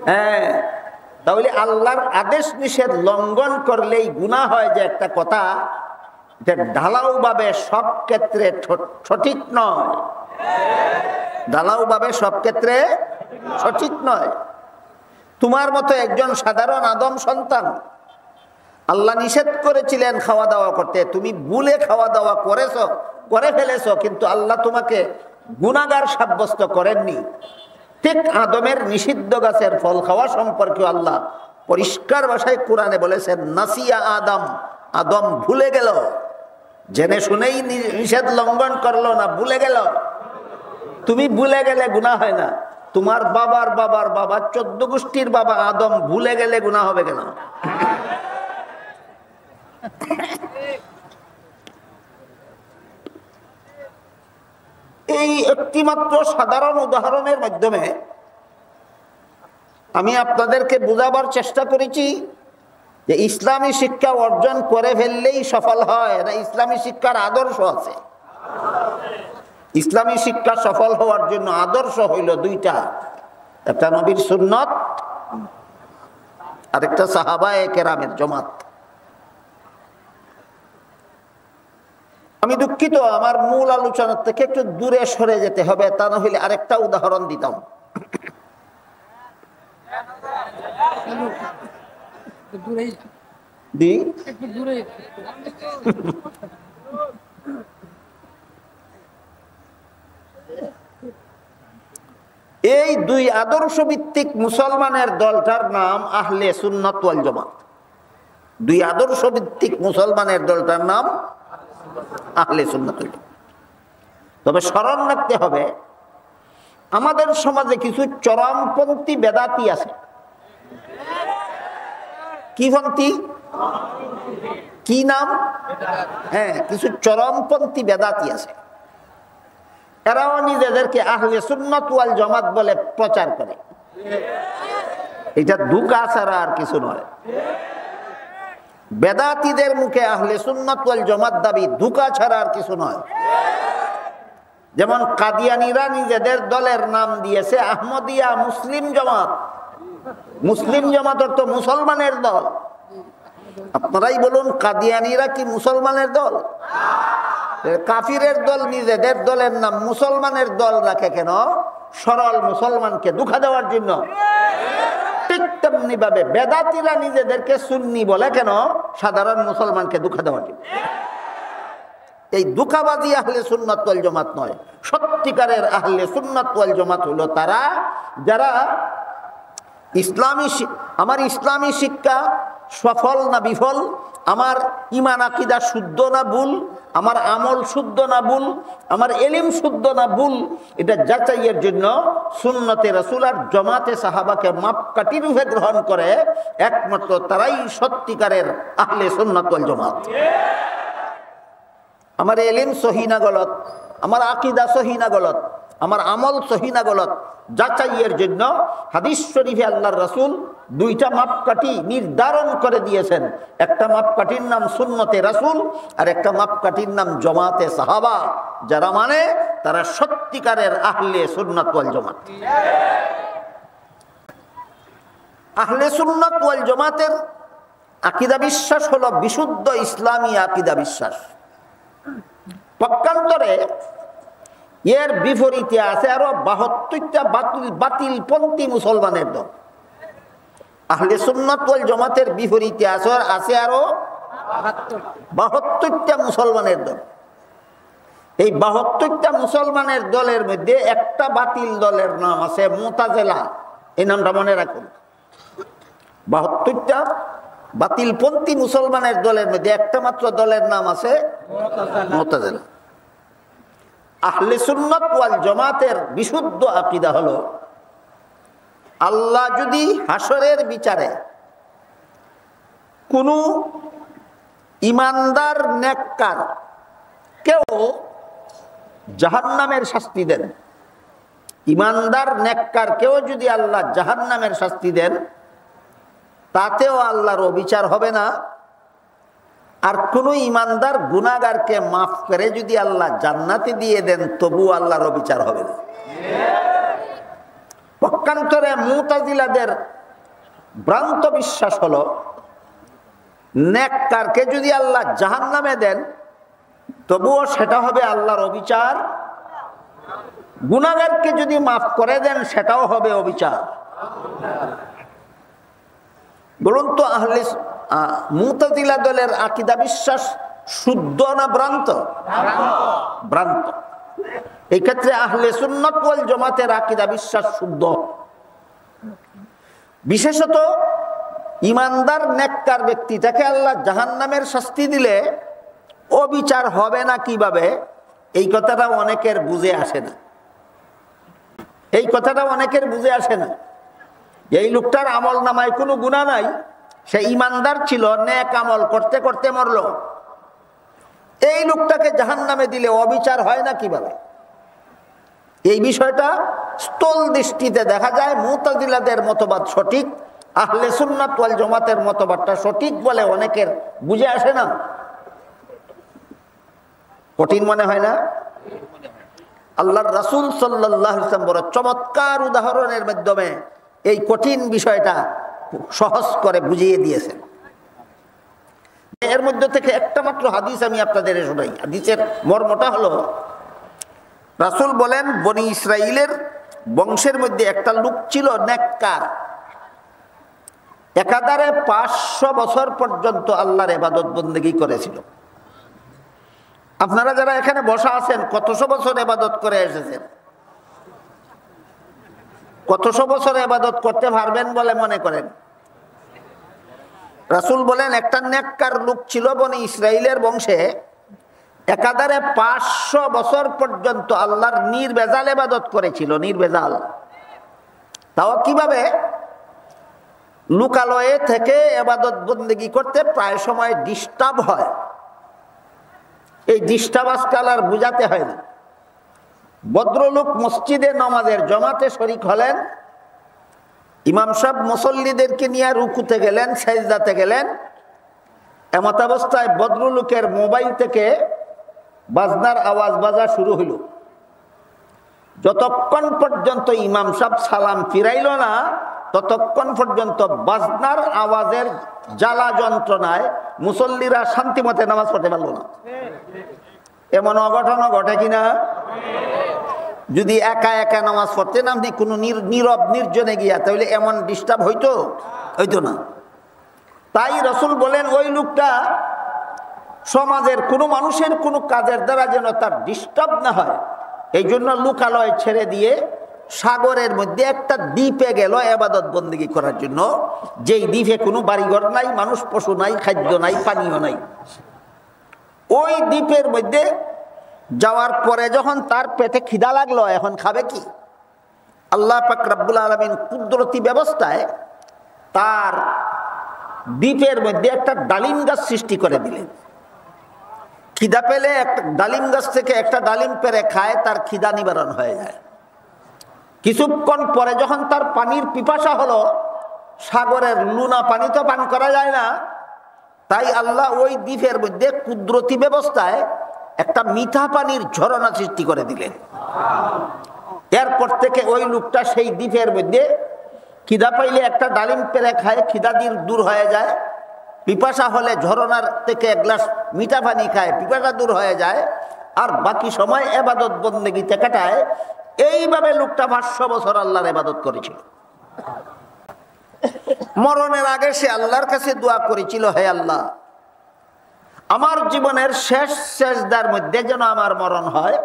হ্যাঁ, তাহলে আল্লাহর আদেশ নিষেধ লঙ্ঘন করলেই গুনাহ হয় যে একটা কথা, ঢালাও ভাবে সব ক্ষেত্রে সঠিক নয়। ঢালাও ভাবে সব ক্ষেত্রে সঠিক নয়। তোমার মতো একজন সাধারণ আদম সন্তান, আল্লাহ নিষেধ করেছিলেন খাওয়া দাওয়া করতে, তুমি ভুলে খাওয়া দাওয়া করে ফেলেছো, কিন্তু আল্লাহ তোমাকে গুনাহগার সাব্যস্ত করেননি। ঠিক আদমের নিষিদ্ধ গাছের ফল খাওয়া সম্পর্কে আল্লাহ পরিষ্কার ভাষায় কোরআনে বলেছেন, নাসিয়া আদম, আদম ভুলে গেল, জেনে শুনেই নিষেধ লঙ্ঘন করলো না, ভুলে গেল। তুমি ভুলে গেলে গুনাহ হয় না, তোমার বাবার বাবার বাবা 14 গোষ্ঠীর বাবা আদম ভুলে গেলে গুনাহ হবে কেন? এই একটিমাত্র সাধারণ উদাহরণের মাধ্যমে আমি আপনাদেরকে বোঝাবার চেষ্টা করেছি যে ইসলামী শিক্ষা অর্জন করে ফেললেই সফল হয় না, ইসলামী শিক্ষার আদর্শ আছে। ইসলামী শিক্ষা সফল হওয়ার জন্য আদর্শ হইল দুইটা, একটা নবীর সুন্নত, আরেকটা সাহাবায়ে কেরামের জমাত। আমি দুঃখিত, আমার মূল আলোচনার থেকে একটু দূরে সরে যেতে হবে, তা না হইলে আরেকটা উদাহরণ দিতাম। এই দুই আদর্শ ভিত্তিক মুসলমানের দলটার নাম আহলে সুন্নাত ওয়াল জামাত। দুই আদর্শ ভিত্তিক মুসলমানের দলটার নাম আহলে সুন্নাত ওয়াল জামাত। তবে স্মরণ রাখতে হবে, আমাদের সমাজে কিছু চরমপন্থী বেদাতি আছে। কি পন্থী? কি নাম? হ্যাঁ, কিছু চরমপন্থী বেদাতি আছে। এরাও নিজেদেরকে আহলে সুন্নাত ওয়াল জামাত বলে প্রচার করে। এটা ধোঁকা ছাড়া আর কিছু নয়। বেদাতীদের মুখে আহলে সুন্নাত ওয়াল জামাত দাবি ধোঁকা ছাড়া আর কিছু নয়। যেমন কাদিয়ানীরা নিজেদের দলের নাম দিয়েছে আহমদিয়া মুসলিম জামাত। মুসলিম জামাত অর্থ মুসলমানের দল। আপনারাই বলুন, কাদিয়ানীরা কি মুসলমানের দল? কাফিরের দল নিজেদের দলের নাম মুসলমানের দল রাখে কেন? সরল মুসলমানকে ধোঁকা দেওয়ার জন্য। ঠিক তেমনি ভাবে বেদাতীরা নিজেদেরকে সুন্নি বলে কেন? সাধারণ মুসলমানকে ধোঁকা দেওয়ার জন্য। এই ধোঁকাবাজি আহলে সুন্নাত ওয়াল জামাত নয়। সত্যিকারের আহলে সুন্নাত ওয়াল জামাত হলো তারা যারা আমার ইসলামী শিক্ষা সফল না বিফল, আমার ঈমান আকীদা শুদ্ধ না ভুল, আমার আমল শুদ্ধ না ভুল, আমার ইলম শুদ্ধ না ভুল, এটা যাচাইয়ের জন্য সুন্নতে রাসূল আর জামাতে সাহাবাকে মাপকাঠি রূপে গ্রহণ করে একমাত্র তারাই সত্যিকারের আহলে সুন্নাত ওয়াল জামাত। আমার ইলম সহি না গলত, আমার আকীদা সহি না গলত, আমার আমল সহি না গলত, যাচাইয়ের জন্য হাদিস শরীফে আল্লাহর রাসূল দুইটা মাপকাঠি নির্ধারণ করে দিয়েছেন। একটা মাপকাঠির নাম সুন্নতে রাসূল, আর একটা মাপকাঠির নাম জামাতে সাহাবা। যারা মানে তারা সত্যিকারের আহলে সুন্নাত ওয়াল জামাত। আহলে সুন্নাত ওয়াল জামাতের আকীদা বিশ্বাস হলো বিশুদ্ধ ইসলামী আকীদা বিশ্বাস। পক্ষান্তরে এর বিপরীতে আছে আরো 72টা বাতিল পন্থী মুসলমানের দল। আহলে সুন্নাত ওয়াল জামাতের বিপরীতে আছে আরো 72টা মুসলমানের দল। এই 72টা মুসলমানের দলের মধ্যে একটা বাতিল দলের নাম আছে মুতাজিলা। এই নামটা মনে রাখুন। 72টা বাতিলপন্থী মুসলমানের দলের মধ্যে একটা মাত্র দলের নাম আছে মুতাজিলা। আহলে সুন্নাত ওয়াল জামাতের বিশুদ্ধ আকীদা হলো, আল্লাহ যদি হাসরের বিচারে কোনো ইমানদার নেককার কেউ জাহান্নামের শাস্তি দেন, ইমানদার নেককার কেউ যদি আল্লাহ জাহান্নামের শাস্তি দেন, তাতেও আল্লাহর অবিচার হবে না। আর কোন ইমানদার গুনাহগারকে মাফ করে যদি আল্লাহ জান্নাতে দিয়ে দেন, তবু আল্লাহর অবিচার হবে না। পক্ষান্তরে মুতাজিলাদের ভ্রান্ত বিশ্বাস হলো, নেককারকে যদি আল্লাহ জাহান্নামে দেন, তবুও সেটা হবে আল্লাহর অবিচার। গুনাহগারকে যদি মাফ করে দেন, সেটাও হবে অবিচার। বলুন তো, মুতাজিলা দলের আকীদা বিশ্বাস শুদ্ধ না ভ্রান্ত? ভ্রান্ত। এই ক্ষেত্রে আহলে সুন্নাত ওয়াল জামাতের আকীদা বিশ্বাস শুদ্ধ। বিশেষত ইমানদার নেককার ব্যক্তিটাকে আল্লাহ জাহান্নামের শাস্তি দিলে অবিচার হবে না কিভাবে, এই কথাটা অনেকের বুঝে আসে না। এই কথাটা অনেকের বুঝে আসে না। এই লোকটার আমল নামায় কোনো গুনাহ নাই, সে ইমানদার ছিল, নেক আমল করতে করতে মরল, এই লোকটাকে জাহান্নামে দিলে অবিচার হয় না কিভাবে? এই বিষয়টা স্থূল দৃষ্টিতে দেখা যায় মুতাজিলাদের মতবাদ সঠিক, আহলে সুন্নাত ওয়াল জামাতের মতবাদটা সঠিক বলে অনেকের বুঝে আসে না। কঠিন মনে হয় না? আল্লাহর রাসূল সাল্লাল্লাহু আলাইহি ওয়াসাল্লাম বড় চমৎকার উদাহরণের মাধ্যমে এই কঠিন বিষয়টা সহজ করে বুঝিয়ে দিয়েছেন। এর মধ্যে থেকে একটা মাত্র হাদিস আমি আপনাদের শোনাই। হাদিসের মর্মটা হলো, রাসূল বলেন, বনি ইসরাইলের বংশের মধ্যে একটা লোক ছিল নেককার, একাধারে 500 বছর পর্যন্ত আল্লাহর ইবাদত বন্দেগী করেছিল। আপনারা যারা এখানে বসা আছেন, কতশো বছর ইবাদত করে এসেছেন? কতশো বছর ইবাদত করতে পারবেন বলে মনে করেন? রাসূল বলেন, একটা নেককার লোক ছিল বনি ইসরাইলের বংশে, একাধারে 500 বছর পর্যন্ত আল্লাহর নির্ভেজাল ইবাদত করেছিল। নির্ভেজাল তাও কিভাবে? লোকালয়ে থেকে ইবাদত বন্দেগী করতে প্রায় সময় ডিস্টার্ব হয়। এই ডিস্টার্ব আজকাল আর বুঝাতে হয় না। ভদ্রলোক মসজিদে নামাজের জমাতে শরীক হলেন, ইমাম সাহেব মুসল্লিদেরকে নিয়ে রুকুতে গেলেন, সেজদাতে গেলেন, এমত অবস্থায় ভদ্রলোকের মোবাইল থেকে বাজনার আওয়াজ বাজা শুরু হইল। যতক্ষণ পর্যন্ত ইমাম সাহেব সালাম ফিরাইল না, ততক্ষণ পর্যন্ত বাজনার আওয়াজের জ্বালা যন্ত্রণায় মুসল্লিরা শান্তি মতে নামাজ পড়তে পারল না। এমন অঘটন ঘটে কিনা? যদি একা একা নামাজ পড়তেন আপনি কোনো নীরব নির্জনে গিয়া, তাহলে এমন ডিস্টার্ব হইতো না। তাই রাসূল বলেন, ওই লোকটা সমাজের কোনো মানুষের কোনো কাজের দ্বারা যেন তার ডিস্টার্ব না হয়, এই জন্য লোকালয় ছেড়ে দিয়ে সাগরের মধ্যে একটা দ্বীপে গেল ইবাদত বন্দেগী করার জন্য, যেই দ্বীপে কোনো বাড়িঘর নাই, মানুষ পশু নাই, খাদ্য নাই, পানীয় নাই। ওই দ্বীপের মধ্যে যাওয়ার পরে যখন তার পেটে খিদা লাগলো, এখন খাবে কি? আল্লাহ পাক রব্বুল আলামিন কুদরতি ব্যবস্থায় তার দ্বীপের মধ্যে একটা ডালিম গাছ সৃষ্টি করে দিলেন। খিদা পেলে একটা ডালিম গাছ থেকে একটা ডালিম পেরে খায়, তার খিদা নিবারণ হয়ে যায়। কিছুক্ষণ পরে যখন তার পানির পিপাসা হলো, সাগরের লুনা পানি তো পান করা যায় না, তাই আল্লাহ ওই দ্বীপের মধ্যে কুদরতি ব্যবস্থায় একটা মিঠা পানির ঝরনা সৃষ্টি করে দিলেন। এরপর থেকে ওই লোকটা সেই দ্বীপের মধ্যে খিদা পাইলে একটা ডালিম পেরে খায়, খিদা দূর হয়ে যায়। পিপাসা হলে ঝরনার থেকে এক গ্লাস মিঠা পানি খায়, পিপাসা দূর হয়ে যায়, আর বাকি সময় ইবাদত বন্দেগীতে কাটায়। এইভাবে লোকটা 500 বছর আল্লাহর ইবাদত করেছিল। মরণের আগে সে আল্লাহর কাছে দোয়া করেছিল, হে আল্লাহ, আমার জীবনের শেষ সেজদার মধ্যে যেন আমার মরণ হয়,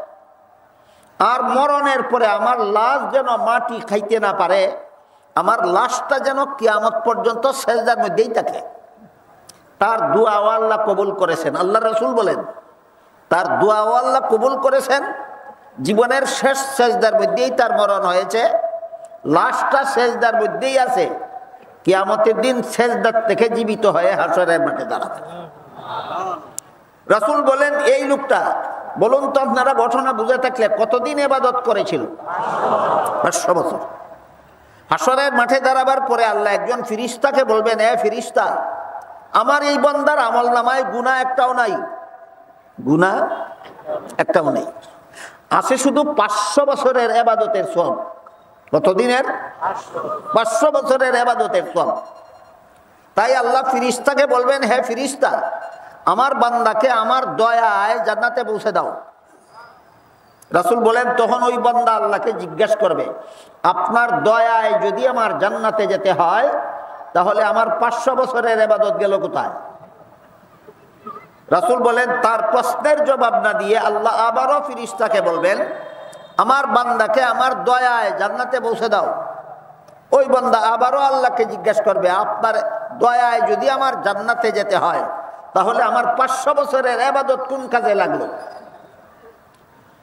আর মরণের পরে আমার লাশ যেন মাটি খাইতে না পারে, আমার লাশটা যেন কিয়ামত পর্যন্ত সেজদার মধ্যেই থাকে। তার দোয়াও আল্লাহ কবুল করেছেন। আল্লাহ রাসূল বলেন, তার দোয়াও আল্লাহ কবুল করেছেন। জীবনের শেষ সেজদার মধ্যেই তার মরণ হয়েছে, লাশটা সেজদার মধ্যেই আছে। কিয়ামতের দিন সেজদার থেকে জীবিত হয়ে হাসরের মাঠে দাঁড়াবে। রাসূল বলেন, এই লোকটা, বলুন তো আপনারা ঘটনা বুঝে থাকলে, কতদিন ইবাদত করেছিল? 500 বছর। হাসরের মাঠে দাঁড়াবার পরে আল্লাহ একজন ফেরেশতাকে বলবেন, এ ফেরেশতা, আমার এই বান্দার আমলনামায় গুনাহ একটাও নাই, গুনাহ একটাও নেই, আছে শুধু 500 বছরের ইবাদতের সওয়াব। কতদিনের? 500 বছরের ইবাদতের সওয়াব। তাই আল্লাহ ফেরেশতাকে বলবেন, হে ফেরেশতা, আমার বান্দাকে আমার দয়ায় জান্নাতে পৌঁছে দাও। রাসূল বলেন, তখন ওই বান্দা আল্লাহকে জিজ্ঞাসা করবে, আপনার দয়ায় যদি আমার জান্নাতে যেতে হয়, তাহলে আমার 500 বছরের ইবাদত গেল কোথায়? রাসূল বলেন, তার প্রশ্নের জবাব না দিয়ে আল্লাহ আবারও ফেরেশতাকে বলবেন, আমার বান্দাকে আমার দয়ায় জান্নাতে পৌঁছে দাও। ওই বান্দা আবারও আল্লাহকে জিজ্ঞাসা করবে, আপনার দয়ায় যদি আমার জান্নাতে যেতে হয়, তাহলে আমার 500 বছরের ইবাদত কোন কাজে লাগলো?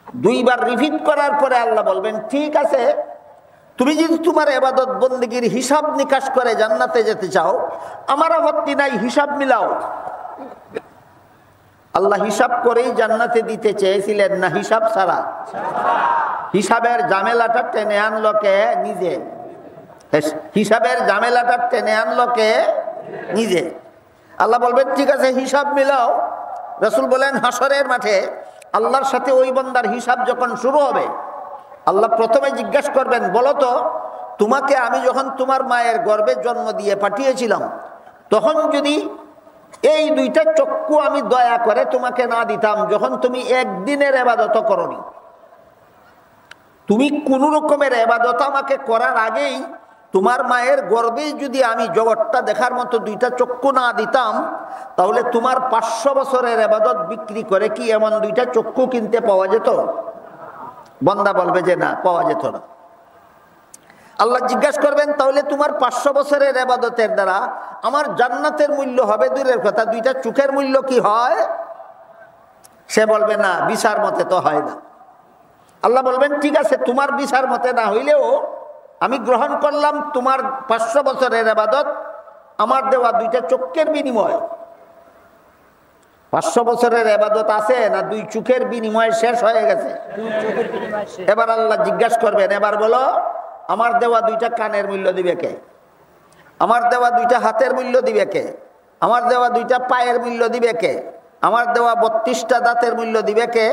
দুইবার রিপিট করার পরে আল্লাহ বলবেন, ঠিক আছে, তুমি যদি তোমার ইবাদত বন্দেগীর হিসাব নিকাশ করে জান্নাতে যেতে চাও, আমার আপত্তি নাই, হিসাব মিলাও। আল্লাহ হিসাব করেই জান্নাতে দিতে চেয়েছিলেন না হিসাব ছাড়া? হিসাবের ঝামেলাটা টেনে আনলো কে? নিজে। হিসাবের ঝামেলাটা টেনে আনলো কে? নিজে। আল্লাহ বলবেন, ঠিক আছে, হিসাব মিলাও। রাসূল বলেন, হাসরের মাঠে আল্লাহর সাথে ওই বান্দার হিসাব যখন শুরু হবে, আল্লাহ প্রথমে জিজ্ঞাসা করবেন, বলো তো তোমাকে আমি যখন তোমার মায়ের গর্ভে জন্ম দিয়ে পাঠিয়েছিলাম, তখন যদি এই দুইটা চক্ষু আমি দয়া করে তোমাকে না দিতাম, যখন তুমি একদিনের ইবাদত করনি, তুমি কোন রকমের ইবাদত আমাকে করার আগেই তোমার মায়ের গর্ভে যদি আমি জগৎটা দেখার মতো দুইটা চক্ষু না দিতাম, তাহলে তোমার 500 বছরের ইবাদত বিক্রি করে কি এমন দুইটা চক্ষু কিনতে পাওয়া যেত? বান্দা বলবে যে না, পাওয়া যেত না। আল্লাহ জিজ্ঞাসা করবেন, তাহলে তোমার 500 বছরের ইবাদতের দ্বারা আমার জান্নাতের মূল্য হবে দূরের কথা, দুইটা চোখের মূল্য কি হয়? সে বলবে না, বিচার মতে তো হয় না। আল্লাহ বলবেন, ঠিক আছে, তোমার বিচার মতে না হইলেও আমি গ্রহণ করলাম তোমার 500 বছরের ইবাদত আমার দেওয়া দুইটা চোখের বিনিময়। 500 বছরের ইবাদত আছে না দুই চোখের বিনিময়ে শেষ হয়ে গেছে? এবার আল্লাহ জিজ্ঞাসা করবেন, এবার বলো আমার দেওয়া দুইটা কানের মূল্য দিবে কে? আমার দেওয়া দুইটা হাতের মূল্য দিবে কে? আমার দেওয়া দুইটা পায়ের মূল্য দিবে কে? আমার দেওয়া 32টা দাঁতের মূল্য দিবে কে?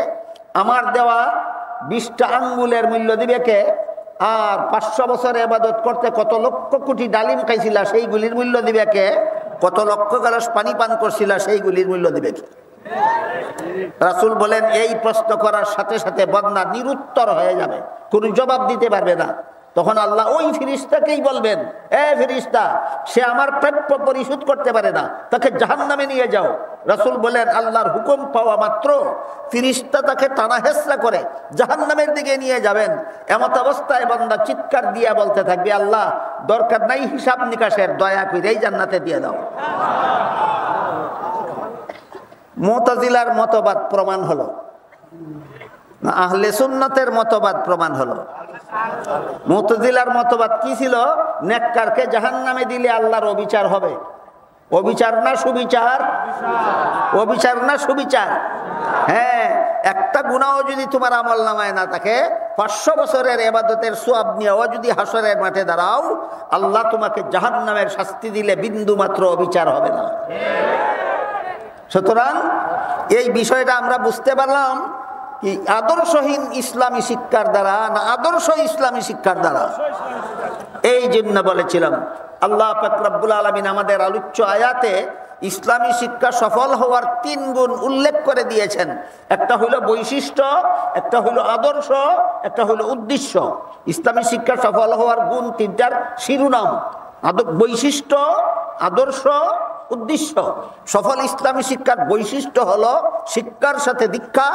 আমার দেওয়া 20টা আঙ্গুলের মূল্য দিবে কে? আর 500 বছর ইবাদত করতে কত লক্ষ কোটি ডালিম খাইছিলা সেইগুলির মূল্য দিবে কে? কত লক্ষ গ্লাস পানি পান করছিলা সেইগুলির মূল্য দিবে কে? রাসূল বলেন, এই প্রশ্ন করার সাথে সাথে বান্দা নিরুত্তর হয়ে যাবে, কোনো জবাব দিতে পারবে না। তখন আল্লাহ ওই ফেরেশতাকেই বলবেন, এ ফেরেশতা, সে আমার প্রাপ্য পরিশোধ করতে পারে না, তাকে জাহান্নামে নিয়ে যাও। রাসূল বলেন, আল্লাহর হুকুম পাওয়া মাত্র ফেরেশতা তাকে টানা হেঁচড়া করে জাহান্নামের দিকে নিয়ে যাবেন। এমত অবস্থায় বান্দা চিৎকার দিয়ে বলতে থাকবে, আল্লাহ দরকার নাই হিসাব নিকাশের, দয়া করে এই জান্নাতে দিয়ে দাও। মুতাজিলার মতবাদ প্রমাণ হলো না আহলে সুন্নাতের মতবাদ প্রমাণ হলো? মুতাজিলার মতবাদ কি ছিল? নেককারকে জাহান্নামে দিলে আল্লাহর অবিচার হবে। অবিচার না সুবিচার? অবিচার না সুবিচার? হ্যাঁ, একটা গুনাহও যদি তোমার আমলনামায় না থাকে, 500 বছরের ইবাদতের সওয়াব নিয়েও যদি হাসরের মাঠে দাঁড়াও, আল্লাহ তোমাকে জাহান্নামের শাস্তি দিলে বিন্দু মাত্র অবিচার হবে না। সুতরাং এই বিষয়টা আমরা বুঝতে পারলাম কি আদর্শহীন ইসলামী শিক্ষার দ্বারা না আদর্শ ইসলামী শিক্ষার দ্বারা? এই জন্য বলেছিলাম আল্লাহ পাক রব্বুল আলামিন আমাদের আলোচ্য আয়াতে ইসলামী শিক্ষা সফল হওয়ার 3 গুণ উল্লেখ করে দিয়েছেন। একটা হলো বৈশিষ্ট্য, একটা হলো আদর্শ, একটা হলো উদ্দেশ্য। ইসলামী শিক্ষা সফল হওয়ার গুণ 3টার শিরোনাম: বৈশিষ্ট্য, আদর্শ, উদ্দেশ্য। সফল ইসলামী শিক্ষার বৈশিষ্ট্য হলো শিক্ষার সাথে দীক্ষা।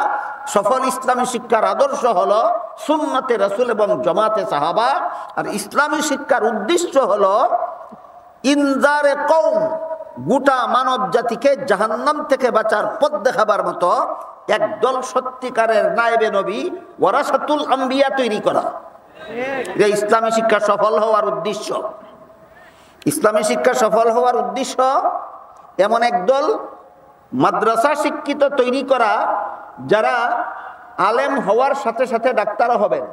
সফল ইসলামী শিক্ষার আদর্শ হলো সুন্নতে রাসূল এবং জামাতে সাহাবা। আর ইসলামী শিক্ষার উদ্দেশ্য হলো ইনজারে কওম, গোটা মানব জাতিকে জাহান্নাম থেকে বাঁচার পথ দেখাবার মতো একদল সত্যিকারের নায়েবে নবী ওয়ারাসাতুল আম্বিয়া তৈরি করা। এই ইসলামী শিক্ষা সফল হওয়ার উদ্দেশ্য। ইসলামী শিক্ষা সফল হওয়ার উদ্দেশ্য এমন একদল মাদ্রাসা শিক্ষিত তৈরি করা, যারা আলেম হওয়ার সাথে সাথে ডাক্তারও হবেন।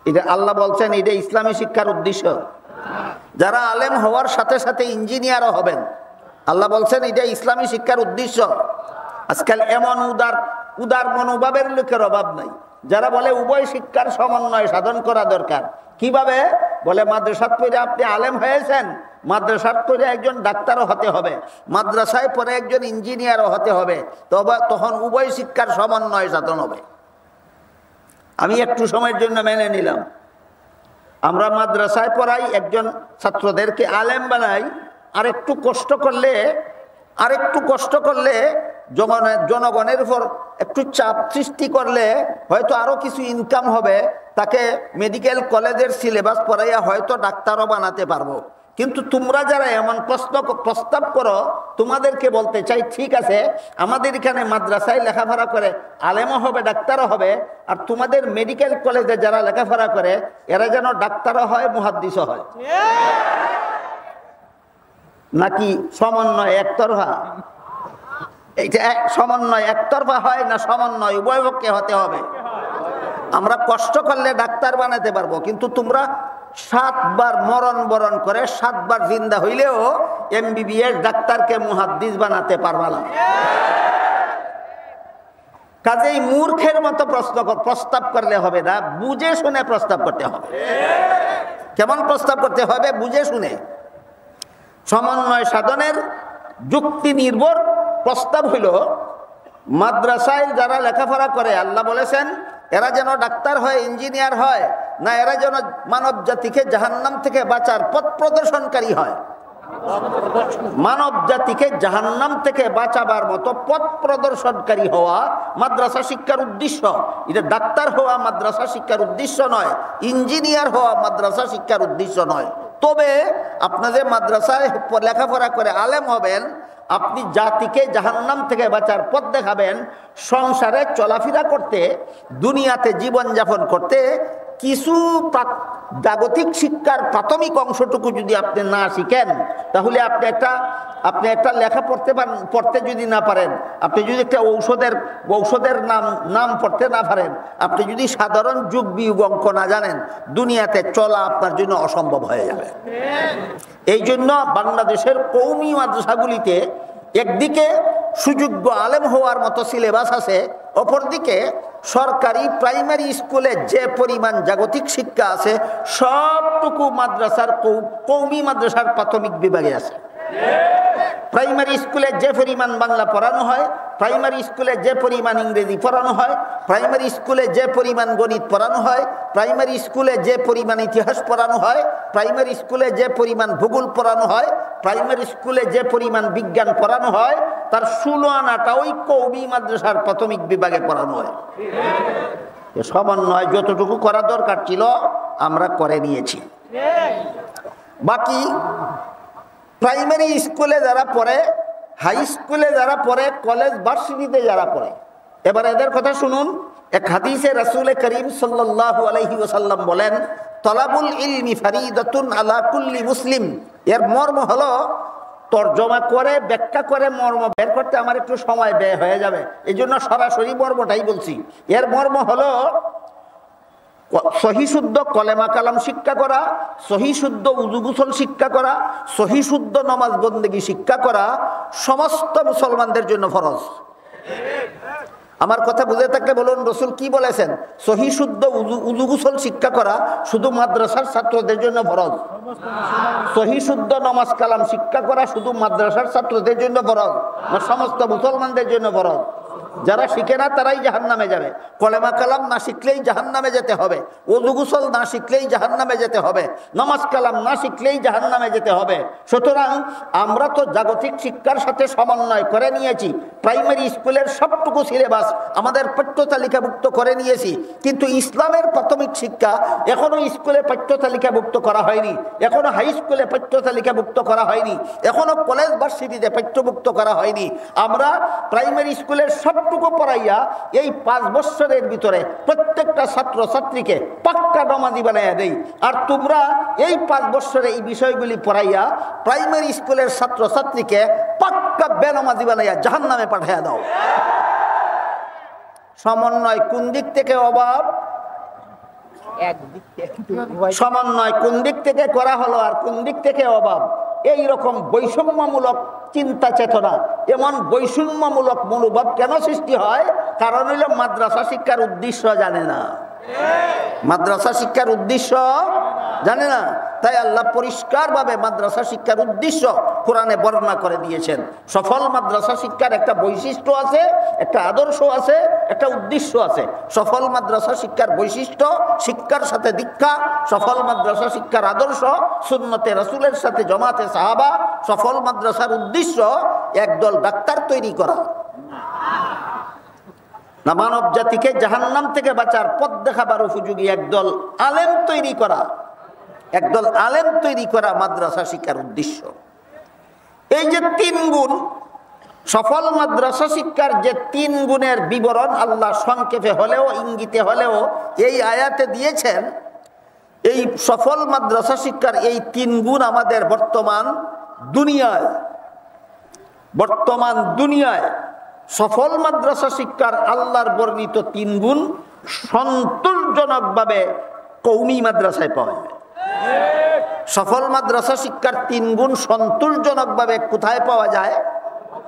এটা আল্লাহ বলছেন, এটা ইসলামী শিক্ষার উদ্দেশ্য। যারা আলেম হওয়ার সাথে সাথে ইঞ্জিনিয়ারও হবেন, আল্লাহ বলছেন এটা ইসলামী শিক্ষার উদ্দেশ্য। আজকাল এমন উদার মনোভাবের লোকের অভাব নাই, যারা বলে উভয় শিক্ষার সমন্বয় সাধন করা দরকার। কিভাবে? বলে মাদ্রাসাত পড়ে আপনি আলেম হয়েছেন, মাদ্রাসাত পড়ে একজন ডাক্তারও হতে হবে, মাদ্রাসায় পরে একজন ইঞ্জিনিয়ারও হতে হবে, তখন উভয় শিক্ষার সমন্বয় সাধন হবে। আমি একটু সময়ের জন্য মেনে নিলাম, আমরা মাদ্রাসায় পড়াই, একজন ছাত্রদেরকে আলেম বানাই, আর একটু কষ্ট করলে জনগণের উপর একটু চাপ সৃষ্টি করলে হয়তো আরো কিছু ইনকাম হবে, তাকে মেডিকেল কলেজের সিলেবাস পড়াইয়া হয়তো ডাক্তারও বানাতে পারবো। কিন্তু তোমরা যারা এমন প্রস্তাব করো, তোমাদেরকে বলতে চাই, ঠিক আছে, আমাদের এখানে মাদ্রাসায় লেখাপড়া করে আলেমও হবে, ডাক্তারও হবে, আর তোমাদের মেডিকেল কলেজে যারা লেখাপড়া করে এরা যেন ডাক্তারও হয়, মুহাদ্দিসও হয়। নাকি সমন্বয় একতরফা? এইটা সমন্বয় একতরফা হয় না সমন্বয় উভয় পক্ষে হতে হবে? আমরা কষ্ট করলে ডাক্তার বানাতে পারবো, কিন্তু তোমরা 7 বার মরণ বরণ করে 7 বার জিন্দা হইলেও MBBS ডাক্তারকে মুহাদ্দিস বানাতে পারবা না। কাজেই মূর্খের মতো প্রস্তাব করলে হবে না, বুঝে শুনে প্রস্তাব করতে হবে। কেমন প্রস্তাব করতে হবে? বুঝে শুনে। সমন্বয় সাধনের যুক্তি নির্ভর প্রস্তাব হইল, মাদ্রাসায় যারা লেখাপড়া করে আল্লাহ বলেছেন এরা যেন ডাক্তার হয়, ইঞ্জিনিয়ার হয়, না এরা যেন মানব জাতিকে জাহান্নাম থেকে বাঁচার পথ প্রদর্শনকারী হয়। মানব জাতিকে জাহান্নাম থেকে বাঁচাবার মতো পথ প্রদর্শনকারী হওয়া মাদ্রাসা শিক্ষার উদ্দেশ্য। এটা ডাক্তার হওয়া মাদ্রাসা শিক্ষার উদ্দেশ্য নয়, ইঞ্জিনিয়ার হওয়া মাদ্রাসা শিক্ষার উদ্দেশ্য নয়। তবে আপনাদের মাদ্রাসায় লেখাপড়া করে আলেম হবেন, আপনি জাতিকে জাহান্নাম থেকে বাঁচার পথ দেখাবেন। সংসারে চলাফেরা করতে, দুনিয়াতে জীবনযাপন করতে কিছু জাগতিক শিক্ষার প্রাথমিক অংশটুকু যদি আপনি না শিখেন, তাহলে আপনি একটা লেখা পড়তে যদি না পারেন, আপনি যদি একটা ঔষধের নাম পড়তে না পারেন, আপনি যদি সাধারণ যোগ বিয়োগ অঙ্ক না জানেন, দুনিয়াতে চলা আপনার জন্য অসম্ভব হয়ে যাবে। এই জন্য বাংলাদেশের কওমি মাদ্রাসাগুলিতে একদিকে সুযোগ্য আলেম হওয়ার মতো সিলেবাস আছে, অপরদিকে সরকারি প্রাইমারি স্কুলে যে পরিমাণ জাগতিক শিক্ষা আছে সবটুকু মাদ্রাসার কওমি মাদ্রাসার প্রাথমিক বিভাগে আছে। প্রাইমারি স্কুলে যে পরিমাণ বাংলা পড়ানো হয়, প্রাইমারি স্কুলে যে পরিমাণ ইংরেজি পড়ানো হয়, প্রাইমারি স্কুলে যে পরিমাণ গণিত পড়ানো হয়, প্রাইমারি স্কুলে যে পরিমাণ ইতিহাস পড়ানো হয়, প্রাইমারি স্কুলে যে পরিমাণ ভূগোল পড়ানো হয়, প্রাইমারি স্কুলে যে পরিমাণ বিজ্ঞান পড়ানো হয়, তার 16 আনাটা ওই কওমি মাদ্রাসার প্রাথমিক বিভাগে পড়ানো হয়। সমন্বয় যতটুকু করা দরকার ছিল আমরা করে নিয়েছি। বাকি প্রাইমারি স্কুলে যারা পড়ে, হাই স্কুলে যারা পড়ে, কলেজ ভার্সিটিতে যারা পড়ে, এবার এদের কথা শুনুন। এক হাদিসে রাসূল করিম সাল্লাল্লাহু আলাইহি ওয়াসাল্লাম বলেন, তলাবুল ইলমি ফারিদাতুন আলা কুল্লি মুসলিম। এর মর্ম হলো, তর্জমা করে ব্যাখ্যা করে মর্ম বের করতে আমার একটু সময় ব্যয় হয়ে যাবে, এই জন্য সরাসরি মর্মটাই বলছি। এর মর্ম হলো সহি শুদ্ধ কলেমা কালাম শিক্ষা করা, সহি শুদ্ধ উযু গোসল শিক্ষা করা, সহি শুদ্ধ নামাজ বন্দেগী শিক্ষা করা সমস্ত মুসলমানদের জন্য ফরজ। আমার কথা বুঝে থাকলে বলুন, রাসূল কি বলেছেন? সহি শুদ্ধ উযু গোসল শিক্ষা করা শুধু মাদ্রাসার ছাত্রদের জন্য ফরজ। সহি শুদ্ধ নামাজ কালাম শিক্ষা করা শুধু মাদ্রাসার ছাত্রদের জন্য ফরজ না সমস্ত মুসলমানদের জন্য ফরজ? যারা শিখে না তারাই জাহান্নামে যাবে। কলেমা কালাম না শিখলেই জাহান্নামে যেতে হবে, ওযু গোসল না শিখলেই জাহান্নামে যেতে হবে, নামাজ কালাম না শিখলেই জাহান্নামে যেতে হবে। সুতরাং আমরা তো জাগতিক শিক্ষার সাথে সমন্বয় করে নিয়েছি, প্রাইমারি স্কুলের সবটুকু সিলেবাস আমাদের পাঠ্য তালিকাভুক্ত করে নিয়েছি, কিন্তু ইসলামের প্রাথমিক শিক্ষা এখনো স্কুলে পাঠ্য তালিকাভুক্ত করা হয়নি, এখনো হাই স্কুলে পাঠ্য তালিকাভুক্ত করা হয়নি, এখনো কলেজ ভার্সিটিতে পাঠ্যভুক্ত করা হয়নি। আমরা প্রাইমারি স্কুলের সবটুকু পড়াইয়া এই 5 বছরের ভিতরে প্রত্যেকটা ছাত্র ছাত্রীকে পাক্কা নামাজি বানাইয়া দেই। আর তোমরা এই 5 বছরে এই বিষয়গুলি পড়াইয়া প্রাইমারি স্কুলের ছাত্র ছাত্রীকে পাক্কা বেনামাজি বানাইয়া জাহান্নামে পাঠাইয়া দাও। সমন্বয় কোন দিক থেকে অভাব? সমন্বয় কোন দিক থেকে করা হলো আর কোন দিক থেকে অভাব? এই রকম বৈষম্যমূলক চিন্তা চেতনা, এমন বৈষম্যমূলক মনোভাব কেন সৃষ্টি হয়? কারণ হইল মাদ্রাসা শিক্ষার উদ্দেশ্য জানে না। মাদ্রাসা শিক্ষার উদ্দেশ্য জানে না, তাই আল্লাহ পরিষ্কারভাবে মাদ্রাসা শিক্ষার উদ্দেশ্য কোরআনে বর্ণনা করে দিয়েছেন। সফল মাদ্রাসা শিক্ষার একটা বৈশিষ্ট্য আছে, একটা আদর্শ আছে, একটা উদ্দেশ্য আছে। সফল মাদ্রাসা শিক্ষার বৈশিষ্ট্য শিক্ষার সাথে দীক্ষা, সফল মাদ্রাসা শিক্ষার আদর্শ সুন্নতে রাসূলের সাথে জমাতে সাহাবা। সফল মাদ্রাসার উদ্দেশ্য একদল ডাক্তার তৈরি করা না, মানব জাতিকে জাহান্নাম থেকে বাঁচার পথ দেখাবার উপযোগী একদল আলেম তৈরি করা, একদল আলেম তৈরি করা মাদ্রাসা শিক্ষার উদ্দেশ্য। এই যে 3 গুণ, সফল মাদ্রাসা শিক্ষার যে 3 গুণের বিবরণ আল্লাহ সংক্ষেপে হলেও ইঙ্গিতে হলেও এই আয়াতে দিয়েছেন, এই সফল মাদ্রাসা শিক্ষার এই 3 গুণ আমাদের বর্তমান দুনিয়ায় সফল মাদ্রাসা শিক্ষার আল্লাহর বর্ণিত 3 গুণ সন্তোষজনকভাবে কওমি মাদ্রাসায় পাওয়া যায়। সফল মাদ্রাসা শিক্ষার 3 গুণ সন্তোষজনকভাবে কোথায় পাওয়া যায়?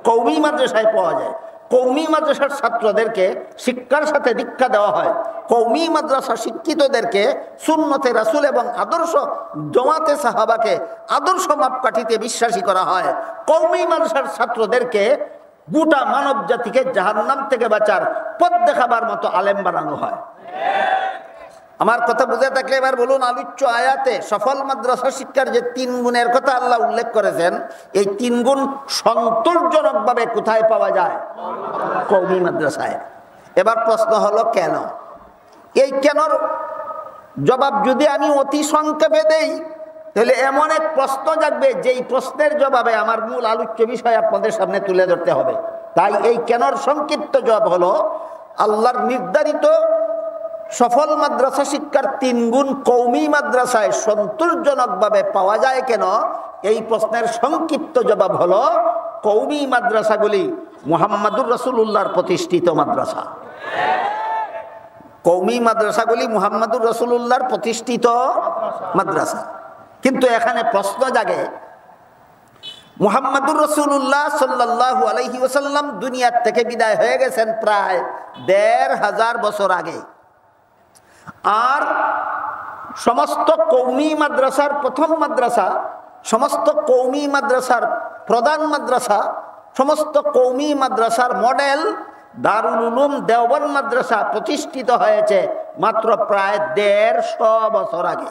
কওমি মাদ্রাসায় পাওয়া যায়। কওমি মাদ্রাসার ছাত্রদেরকে শিক্ষার সাথে দীক্ষা দেওয়া হয়, কওমি মাদ্রাসা শিক্ষিতদেরকে সুন্নতে রাসূল এবং আদর্শ জামাতে সাহাবাকে আদর্শ মাপকাঠিতে বিশ্বাসী করা হয়, কওমি মাদ্রাসার ছাত্রদেরকে গোটা মানব জাতিকে জাহান্নাম থেকে বাঁচার পথ দেখাবার মতো আলেম বানানো হয়। আমার কথা বুঝে থাকলে এবার বলুন, আলোচ্য আয়াতে সফল মাদ্রাসা শিক্ষার যে 3 গুণের কথা আল্লাহ উল্লেখ করেছেন, এই 3 গুণ সন্তোষজনকভাবে কোথায় পাওয়া যায়? কওমি মাদ্রাসায়। এবার প্রশ্ন হলো কেন? এই কেনর জবাব যদি আমি অতি সংক্ষেপে দেই তাহলে এমন এক প্রশ্ন জাগবে যেই প্রশ্নের জবাবে আমার মূল আলোচ্য বিষয় আপনাদের সামনে তুলে ধরতে হবে। তাই এই কেনর সংক্ষিপ্ত জবাব হলো, আল্লাহর নির্ধারিত সফল মাদ্রাসা শিক্ষার 3 গুণ কওমি মাদ্রাসায় সন্তোষজনকভাবে পাওয়া যায় কেন, এই প্রশ্নের সংক্ষিপ্ত জবাব হলো, কওমি মাদ্রাসাগুলি মুহাম্মাদুর রাসূলুল্লাহর প্রতিষ্ঠিত মাদ্রাসা। কওমি মাদ্রাসাগুলি মুহাম্মাদুর রাসূলুল্লাহর প্রতিষ্ঠিত মাদ্রাসা। কিন্তু এখানে প্রশ্ন জাগে, মুহাম্মাদুর রাসূলুল্লাহ সাল্লাল্লাহু আলাইহি ওয়াসাল্লাম দুনিয়ার থেকে বিদায় হয়ে গেছেন প্রায় ১৫০০ বছর আগে, আর সমস্ত কওমি মাদ্রাসার প্রথম মাদ্রাসা, সমস্ত কওমি মাদ্রাসার প্রধান মাদ্রাসা, সমস্ত কওমি মাদ্রাসার মডেল দারুল উলুম দেওবন্দ মাদ্রাসা প্রতিষ্ঠিত হয়েছে মাত্র প্রায় ১৫০ বছর আগে।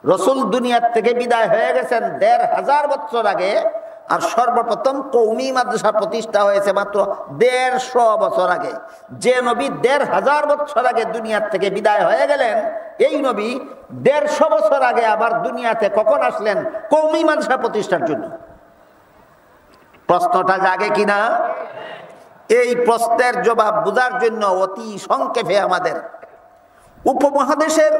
রসুল দুনিয়ার থেকে বিদায় হয়ে গেছেন ১৫০০ বছর আগে, আর সর্বপ্রথম কওমি মাদ্রাসা প্রতিষ্ঠা হয়েছে মাত্র ১৫০ বছর আগে। যে নবী ১৫০০ বছর আগে দুনিয়ার থেকে বিদায় হয়ে গেলেন, এই নবী ১৫০ বছর আগে আবার দুনিয়াতে কখন আসলেন? কওমি মাদ্রাসা প্রতিষ্ঠার জন্য। প্রশ্নটা জাগে কিনা? এই প্রশ্নের জবাব বোঝার জন্য অতি সংক্ষেপে আমাদের উপমহাদেশের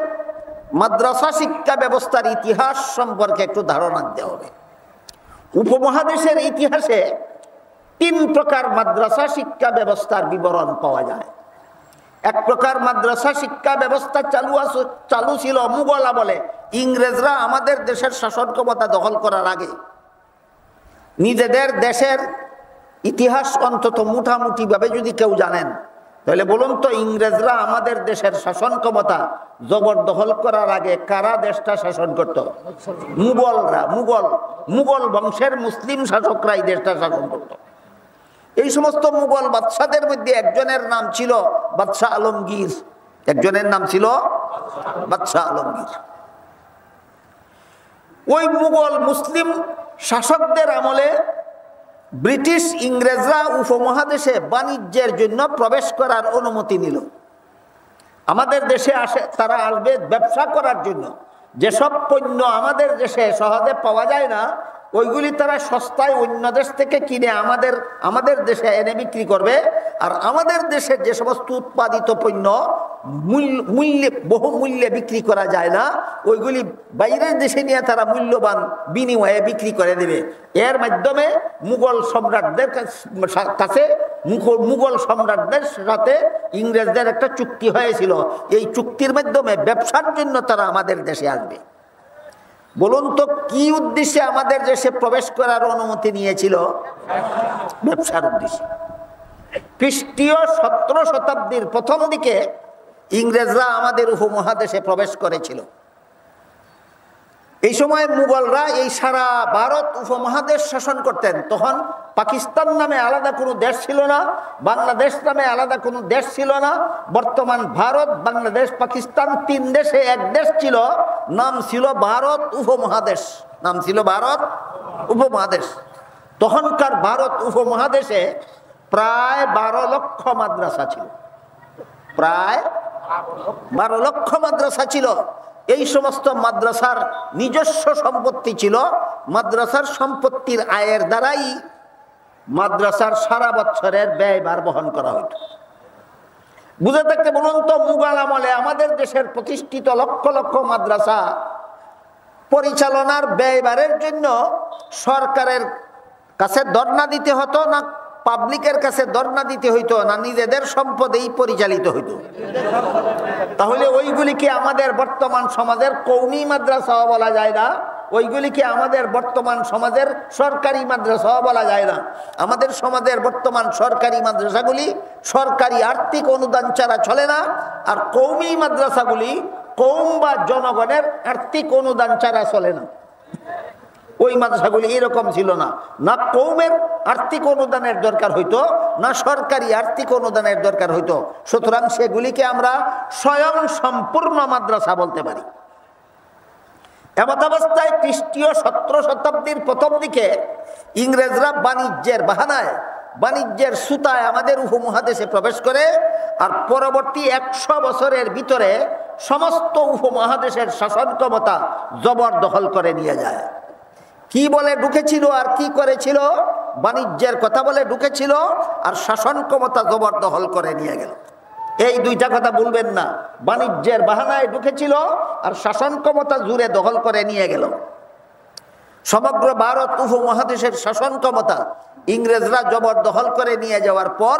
মাদ্রাসা শিক্ষা ব্যবস্থার ইতিহাস সম্পর্কে একটু ধারণা দিতে হবে। উপমহাদেশের ইতিহাসে 3 প্রকার মাদ্রাসা শিক্ষা ব্যবস্থার বিবরণ পাওয়া যায়। এক প্রকার মাদ্রাসা শিক্ষা ব্যবস্থা চালু ছিল মুঘল আমলে, ইংরেজরা আমাদের দেশের শাসন ক্ষমতা দখল করার আগে। নিজেদের দেশের ইতিহাস অন্তত মোটামুটি ভাবে যদি কেউ জানেন, তাহলে বলুন তো, ইংরেজরা আমাদের দেশের শাসন ক্ষমতা জবরদখল করার আগে কারা দেশটা শাসন করত? মুঘলরা। মুঘল বংশের মুসলিম শাসকরাই দেশটা শাসন করত। এই সমস্ত মুঘল বাদশাদের মধ্যে একজনের নাম ছিল বাদশাহ আলমগীর। একজনের নাম ছিল বাদশাহ আলমগীর। ওই মুঘল মুসলিম শাসকদের আমলে ব্রিটিশ ইংরেজরা উপমহাদেশে বাণিজ্যের জন্য প্রবেশ করার অনুমতি নিল। আমাদের দেশে তারা আসবে ব্যবসা করার জন্য। যেসব পণ্য আমাদের দেশে সহজে পাওয়া যায় না, ওইগুলি তারা সস্তায় অন্য দেশ থেকে কিনে আমাদের দেশে এনে বিক্রি করবে। আর আমাদের দেশের যে সমস্ত উৎপাদিত পণ্য বহু মূল্যে বিক্রি করা যায় না, ওইগুলি বাইরের দেশে নিয়ে তারা মূল্যবান বিনিময়ে বিক্রি করে দেবে। এর মাধ্যমে মুঘল সম্রাটদের কাছে মুঘল সম্রাটদের সাথে ইংরেজদের একটা চুক্তি হয়েছিল। এই চুক্তির মাধ্যমে ব্যবসার জন্য তারা আমাদের দেশে আসবে। বলুন তো, কি উদ্দেশ্যে আমাদের দেশে প্রবেশ করার অনুমতি নিয়েছিল? ব্যবসার উদ্দেশ্যে। খ্রিস্টীয় 17 শতাব্দীর প্রথম দিকে ইংরেজরা আমাদের উপমহাদেশে প্রবেশ করেছিল। এই সময় মুঘলরা এই সারা ভারত উপমহাদেশ শাসন করতেন। তখন পাকিস্তান নামে আলাদা কোনো দেশ ছিল না, বাংলাদেশ নামে আলাদা কোনো দেশ ছিল না। বর্তমান ভারত, বাংলাদেশ, পাকিস্তান 3 দেশে এক দেশ ছিল, নাম ছিল ভারত উপমহাদেশ। নাম ছিল ভারত উপমহাদেশ। তখনকার ভারত উপমহাদেশে প্রায় 12 লক্ষ মাদ্রাসা ছিল। প্রায় 12 লক্ষ মাদ্রাসা ছিল। এই সমস্ত মাদ্রাসার নিজস্ব সম্পত্তি ছিল। মাদ্রাসার সম্পত্তির আয়ের দ্বারাই মাদ্রাসার সারা বছরের ব্যয়ভার বহন করা হতো। বুঝে থাকতে বলুন তো, মুঘল আমলে আমাদের দেশের প্রতিষ্ঠিত লক্ষ লক্ষ মাদ্রাসা পরিচালনার ব্যয়ভারের জন্য সরকারের কাছে ধর্ণা দিতে হতো না, পাবলিকের কাছে ধর্ণা দিতে হইতো না, নিজেদের সম্পদেই পরিচালিত হইতো? তাহলে ওইগুলিকে আমাদের বর্তমান সমাজের কওমি মাদ্রাসাও বলা যায় না, ওইগুলিকে আমাদের বর্তমান সমাজের সরকারি মাদ্রাসা বলা যায় না। আমাদের সমাজের বর্তমান সরকারি মাদ্রাসাগুলি সরকারি আর্থিক অনুদান ছাড়া চলে না, আর কওমি মাদ্রাসাগুলি কওম বা জনগণের আর্থিক অনুদান ছাড়া চলে না। ওই মাদ্রাসাগুলি এরকম ছিল না, না কওমের আর্থিক অনুদানের দরকার হইতো, না সরকারি আর্থিক অনুদানের দরকার হইতো। সুতরাং সেগুলিকে আমরা স্বয়ং সম্পূর্ণ মাদ্রাসা বলতে পারি। এমত অবস্থায় খ্রিস্টীয় 17 শতাব্দীর প্রথম দিকে ইংরেজরা বাণিজ্যের বাহানায়, বাণিজ্যের সুতায় আমাদের উপমহাদেশে প্রবেশ করে, আর পরবর্তী 100 বছরের ভিতরে সমস্ত উপমহাদেশের শাসন ক্ষমতা জবরদখল করে নিয়ে যায়। কি বলে ঢুকেছিল আর কি করেছিল? বাণিজ্যের কথা বলে ঢুকেছিল আর শাসন ক্ষমতা জবরদখল করে নিয়ে গেল। এই দুইটা কথা বলবেন না। বাণিজ্যের বাহানায় ঢুকেছিল আর শাসন ক্ষমতা জুড়ে দখল করে নিয়ে গেল। সমগ্র ভারত উপমহাদেশের শাসন ক্ষমতা ইংরেজরা জবরদখল করে নিয়ে যাওয়ার পর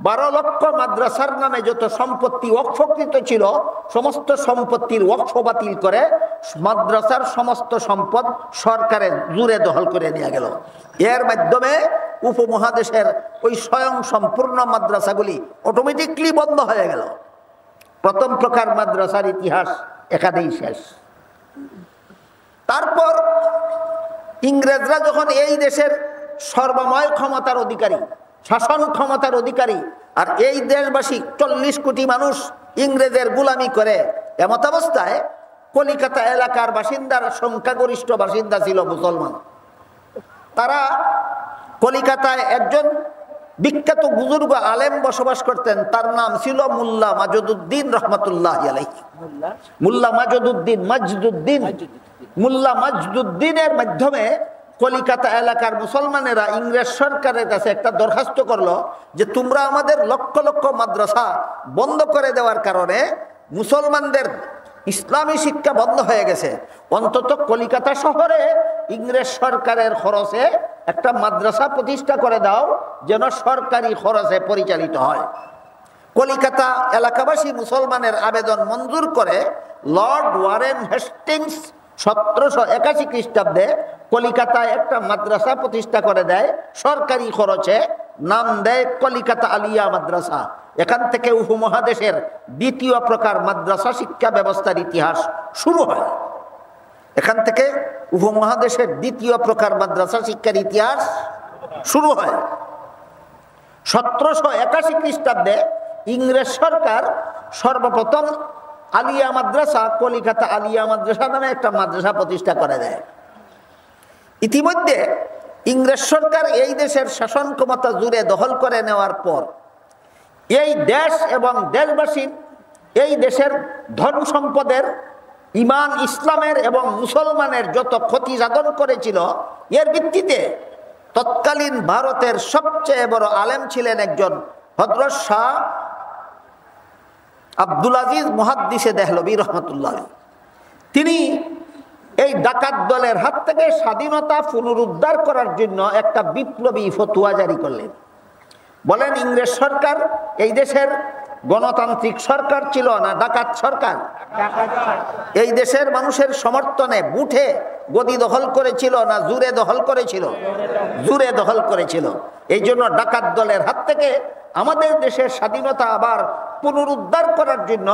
12 লক্ষ মাদ্রাসার নামে যত সম্পত্তি ওয়াকফকৃত ছিল, সমস্ত সম্পত্তির ওয়াকফ বাতিল করে মাদ্রাসার সমস্ত সম্পদ সরকারের জুড়ে দখল করে নিয়ে গেল। এর মাধ্যমে উপমহাদেশের ওই স্বয়ং সম্পূর্ণ মাদ্রাসাগুলি অটোমেটিকলি বন্ধ হয়ে গেল। প্রথম প্রকার মাদ্রাসার ইতিহাস এখানেই শেষ। তারপর ইংরেজরা যখন এই দেশের সর্বময় ক্ষমতার অধিকারী, শাসন ক্ষমতার অধিকারী, আর এই দেশবাসী 40 কোটি মানুষ ইংরেজের গোলামি করে, এমত অবস্থায় কলিকাতা এলাকার বাসিন্দার সংখ্যাগরিষ্ঠ বাসিন্দা ছিল মুসলমান। তারা কলিকাতায় একজন বিখ্যাত বুজুর্গ আলেম বসবাস করতেন, তার নাম ছিল মুল্লা মাজুদ্দিন রহমতুল্লাহ আলাইহি। মুল্লা মাজুদ্দিনের মাধ্যমে কলিকাতা এলাকার মুসলমানেরা ইংরেজ সরকারের কাছে একটা দরখাস্ত করলো যে তোমরা আমাদের লক্ষ লক্ষ মাদ্রাসা বন্ধ করে দেওয়ার কারণে মুসলমানদের ইসলামী শিক্ষা বন্ধ হয়ে গেছে, অন্তত কলিকাতা শহরে ইংরেজ সরকারের খরচে একটা মাদ্রাসা প্রতিষ্ঠা করে দাও, যেন সরকারি খরচে পরিচালিত হয়। কলিকাতা এলাকাবাসী মুসলমানের আবেদন মঞ্জুর করে লর্ড ওয়ারেন হেস্টিংস 1781 খ্রিস্টাব্দে কলিকাতায় একটা মাদ্রাসা প্রতিষ্ঠা করে দেয় সরকারি খরচে, নাম দেয় কলিকাতা আলিয়া মাদ্রাসা। এখান থেকে উপমহাদেশের দ্বিতীয় প্রকার মাদ্রাসা শিক্ষা ব্যবস্থার ইতিহাস শুরু হয়। এখান থেকে উপমহাদেশের দ্বিতীয় প্রকার মাদ্রাসা শিক্ষার ইতিহাস শুরু হয়। 1781 খ্রিস্টাব্দে ইংরেজ সরকার সর্বপ্রথম আলিয়া মাদ্রাসা, কলিকাতা আলিয়া মাদ্রাসা নামে একটা মাদ্রাসা প্রতিষ্ঠা করে দেয়। ইতিমধ্যে ইংরেজ সরকার এই দেশের শাসন ক্ষমতা জুড়ে দখল করে নেওয়ার পর এই দেশ এবং দেশবাসীর, এই দেশের ধন সম্পদের, ইমান ইসলামের এবং মুসলমানের যত ক্ষতি সাধন করেছিল, এর ভিত্তিতে তৎকালীন ভারতের সবচেয়ে বড় আলেম ছিলেন একজন হযরত শাহ আব্দুল আজিজ মুহাদ্দিসে দেহলভী রহমতুল্লাহ। তিনি এই ডাকাত দলের হাত থেকে স্বাধীনতা পুনরুদ্ধার করার জন্য একটা বিপ্লবী ফতোয়া জারি করলেন। বলেন, ইংরেজ সরকার এই দেশের গণতান্ত্রিক সরকার ছিল না ডাকাত সরকার? এই দেশের মানুষের সমর্থনে বুথে গদি দখল করেছিল না জুরে দখল করেছিল? জুরে দখল করেছিল। এই জন্য ডাকাত দলের হাত থেকে আমাদের দেশের স্বাধীনতা আবার পুনরুদ্ধার করার জন্য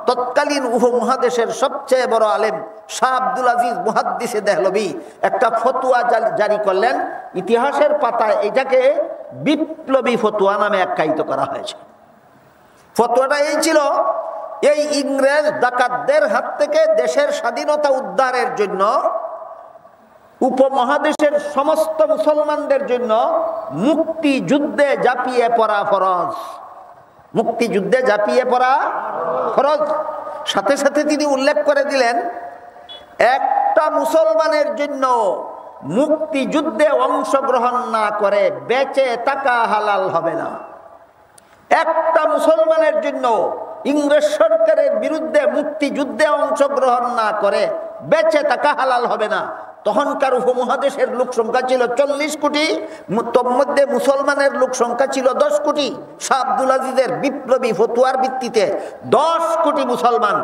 তৎকালীন উপমহাদেশের সবচেয়ে বড় আলেম শাহ আব্দুল আজিজ মুহাদ্দিসে দেহলভী একটা ফতোয়া জারি করলেন। ইতিহাসের পাতায় এটাকে বিপ্লবী ফতোয়া নামে আখ্যায়িত করা হয়েছে। ফতোয়াটা এই ছিল, এই ইংরেজ ডাকাতদের হাত থেকে দেশের স্বাধীনতা উদ্ধারের জন্য উপমহাদেশের সমস্ত মুসলমানদের জন্য মুক্তিযুদ্ধে ঝাঁপিয়ে পড়া ফরজ। মুক্তিযুদ্ধে ঝাঁপিয়ে পড়া ফরজ। সাথে সাথে তিনি উল্লেখ করে দিলেন, একটা মুসলমানের জন্য মুক্তিযুদ্ধে অংশগ্রহণ না করে বেঁচে থাকা হালাল হবে না। একটা মুসলমানের জন্য ইংরেজ সরকারের বিরুদ্ধে মুক্তিযুদ্ধে অংশগ্রহণ না করে বেঁচে থাকা হালাল হবে না। তখনকার উপমহাদেশের লোক সংখ্যা ছিল 40 কোটি, তোর মধ্যে মুসলমানের লোক সংখ্যা ছিল 10 কোটি। শাহ আব্দুল আজিজের বিপ্লবী ফতোয়ার ভিত্তিতে 10 কোটি মুসলমান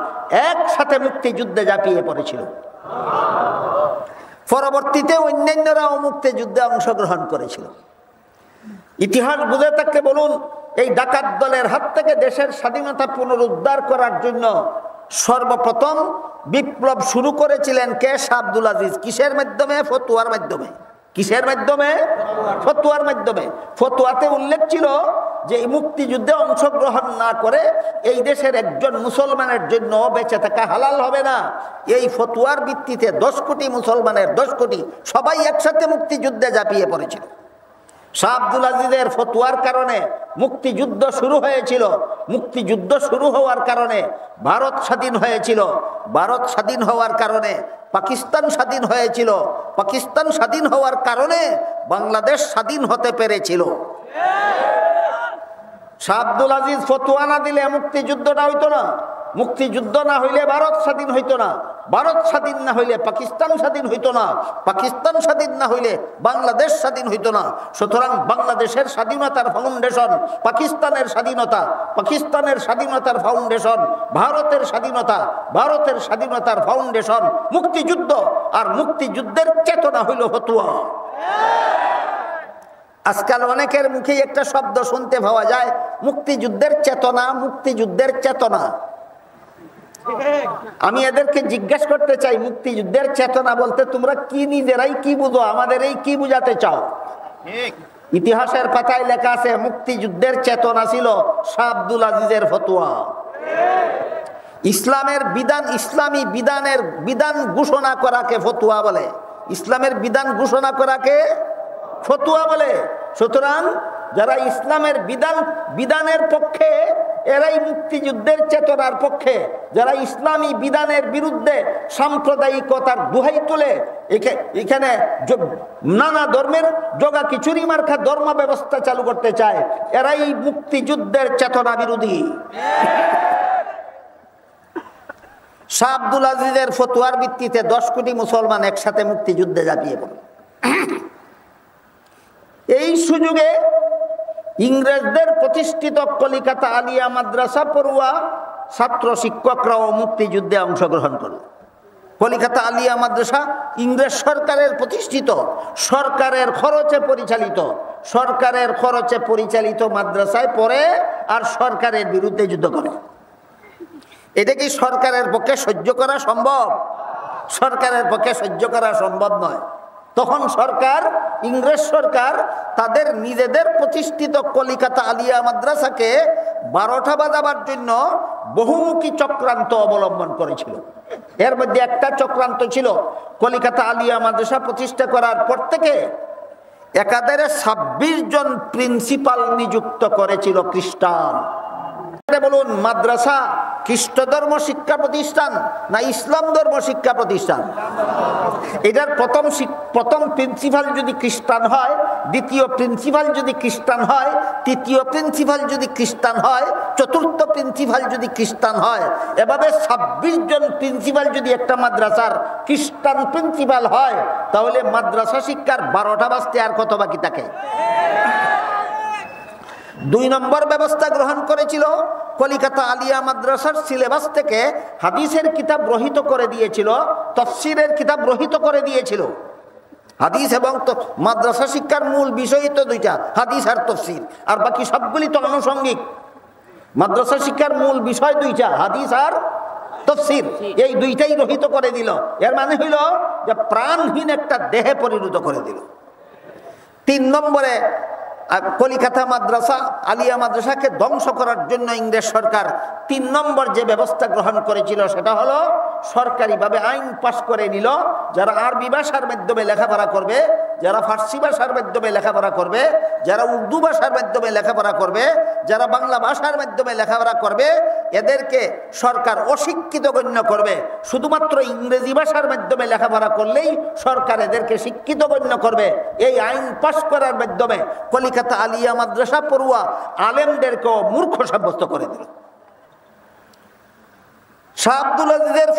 একসাথে মুক্তিযুদ্ধে ঝাঁপিয়ে পড়েছিল। পরবর্তীতে অন্যান্যরাও মুক্তিযুদ্ধে অংশগ্রহণ করেছিল। ইতিহাস বুঝে থাকলে বলুন, এই ডাকাত দলের হাত থেকে দেশের স্বাধীনতা পুনরুদ্ধার করার জন্য সর্বপ্রথম বিপ্লব শুরু করেছিলেন কে? শাহ আব্দুল আজিজ। কিসের মাধ্যমে? ফতুয়ার মাধ্যমে। কিসের মাধ্যমে? ফতুয়ার মাধ্যমে। ফতুয়াতে উল্লেখ ছিল যে মুক্তিযুদ্ধে অংশগ্রহণ না করে এই দেশের একজন মুসলমানের জন্য বেঁচে থাকা হালাল হবে না। এই ফতুয়ার ভিত্তিতে 10 কোটি মুসলমানের 10 কোটি সবাই একসাথে মুক্তিযুদ্ধে ঝাঁপিয়ে পড়েছিল। শাহ আব্দুল আজিজের ফতুয়ার কারণে মুক্তিযুদ্ধ শুরু হয়েছিল। মুক্তিযুদ্ধ শুরু হওয়ার কারণে ভারত স্বাধীন হয়েছিল। ভারত স্বাধীন হওয়ার কারণে পাকিস্তান স্বাধীন হয়েছিল। পাকিস্তান স্বাধীন হওয়ার কারণে বাংলাদেশ স্বাধীন হতে পেরেছিল। শাহ আব্দুল আজিজ ফতুয়া না দিলে মুক্তিযুদ্ধটা হইতো না। মুক্তিযুদ্ধ না হইলে ভারত স্বাধীন হইতো না। ভারত স্বাধীন না হইলে পাকিস্তান স্বাধীন হইতো না। পাকিস্তান স্বাধীন না হইলে বাংলাদেশ স্বাধীন হইতো না। সুতরাং বাংলাদেশের স্বাধীনতার ফাউন্ডেশন পাকিস্তানের স্বাধীনতা, পাকিস্তানের স্বাধীনতার ফাউন্ডেশন ভারতের স্বাধীনতা, ভারতের স্বাধীনতার ফাউন্ডেশন মুক্তিযুদ্ধ। আর মুক্তিযুদ্ধের চেতনা হইল ফতুয়া। আজকাল অনেকের মুখে একটা শব্দ শুনতে পাওয়া যায়, মুক্তিযুদ্ধের চেতনা, মুক্তিযুদ্ধের চেতনা। আমি এদেরকে জিজ্ঞাসা করতে চাই, মুক্তিযুদ্ধের চেতনা বলতে তোমরা কি নিজেরাই কি বুঝো? আমাদের এই কি বুঝাতে চাও? ইতিহাসের পাতায় লেখা আছে মুক্তিযুদ্ধের চেতনা ছিল শাহ আব্দুল আজিজের ফতুয়া। ইসলামের বিধান, ইসলামী বিধান ঘোষণা করাকে ফতুয়া বলে। ইসলামের বিধান ঘোষণা করাকে ফতুয়া বলে। সুতরাং যারা ইসলামের বিধানের পক্ষে এরাই মুক্তিযুদ্ধের চেতনার পক্ষে। যারা ইসলামী বিধানের বিরুদ্ধে সাম্প্রদায়িকতার দোহাই তুলে এখানে নানা ধর্মের জগা খিচুড়ি মার্কা ধর্ম ব্যবস্থা চালু করতে চায়, এরাই মুক্তিযুদ্ধের চেতনা বিরোধী। শাহ আব্দুল আজিজের ফতুয়ার ভিত্তিতে 10 কোটি মুসলমান একসাথে মুক্তিযুদ্ধে ঝাঁপিয়ে পড়ে। এই সুযোগে ইংরেজদের প্রতিষ্ঠিত কলিকাতা আলিয়া মাদ্রাসা পড়ুয়া ছাত্র শিক্ষকরাও মুক্তিযুদ্ধে অংশগ্রহণ করল। কলিকাতা আলিয়া মাদ্রাসা ইংরেজ সরকারের প্রতিষ্ঠিত, সরকারের খরচে পরিচালিত মাদ্রাসায় পড়ে আর সরকারের বিরুদ্ধে যুদ্ধ করে। এটা কি সরকারের পক্ষে সহ্য করা সম্ভব? সরকারের পক্ষে সহ্য করা সম্ভব নয়। তখন সরকার, ইংরেজ সরকার তাদের নিজেদের প্রতিষ্ঠিত কলিকাতা আলিয়া মাদ্রাসাকে 12টা বাজাবার জন্য বহুমুখী চক্রান্ত অবলম্বন করেছিল। এর মধ্যে একটা চক্রান্ত ছিল, কলিকাতা আলিয়া মাদ্রাসা প্রতিষ্ঠা করার পর থেকে একাধারে 26 জন প্রিন্সিপাল নিযুক্ত করেছিল খ্রিস্টান। বলুন, মাদ্রাসা খ্রিস্ট ধর্ম শিক্ষা প্রতিষ্ঠান না ইসলাম ধর্ম শিক্ষা প্রতিষ্ঠান? এটার প্রথম প্রিন্সিপাল যদি খ্রিস্টান হয়, দ্বিতীয় প্রিন্সিপাল যদি খ্রিস্টান হয়, তৃতীয় প্রিন্সিপাল যদি খ্রিস্টান হয়, চতুর্থ প্রিন্সিপাল যদি খ্রিস্টান হয়, এভাবে 26 জন প্রিন্সিপাল যদি একটা মাদ্রাসার খ্রিস্টান প্রিন্সিপাল হয়, তাহলে মাদ্রাসা শিক্ষার 12টা বাজতে আর কত বাকি থাকে? 2 নম্বর ব্যবস্থা গ্রহণ করেছিল, কলিকাতা আলিয়া মাদ্রাসার সিলেবাস থেকে হাদিসের কিতাব রহিত করে দিয়েছিল, তাফসীরের কিতাব রহিত করে দিয়েছিল। হাদিস এবং মাদ্রাসা শিক্ষার মূল বিষয় তো 2টা, হাদিস আর তাফসীর, আর বাকি সবগুলি তো আনুষঙ্গিক। মাদ্রাসা শিক্ষার মূল বিষয় 2টা, হাদিস আর তাফসীর। এই 2টাই রহিত করে দিল। এর মানে হইল যে প্রাণহীন একটা দেহে পরিণত করে দিল। 3 নম্বরে কলিকাতা মাদ্রাসা আলিয়া মাদ্রাসাকে ধ্বংস করার জন্য ইংরেজ সরকার 3 নম্বর যে ব্যবস্থা গ্রহণ করেছিল সেটা হলো সরকারিভাবে আইন পাশ করে নিল, যারা আরবি ভাষার মাধ্যমে লেখাপড়া করবে, যারা ফার্সি ভাষার মাধ্যমে লেখাপড়া করবে, যারা উর্দু ভাষার মাধ্যমে লেখাপড়া করবে, যারা বাংলা ভাষার মাধ্যমে লেখাপড়া করবে, এদেরকে সরকার অশিক্ষিত গণ্য করবে। শুধুমাত্র ইংরেজি ভাষার মাধ্যমে লেখাপড়া করলেই সরকার এদেরকে শিক্ষিত গণ্য করবে। এই আইন পাশ করার মাধ্যমে কলিকাতা আলিয়া মাদ্রাসা পড়ুয়া আলেমদেরকেও মূর্খ সাব্যস্ত করে দিল। শাহ আব্দুল আজিজের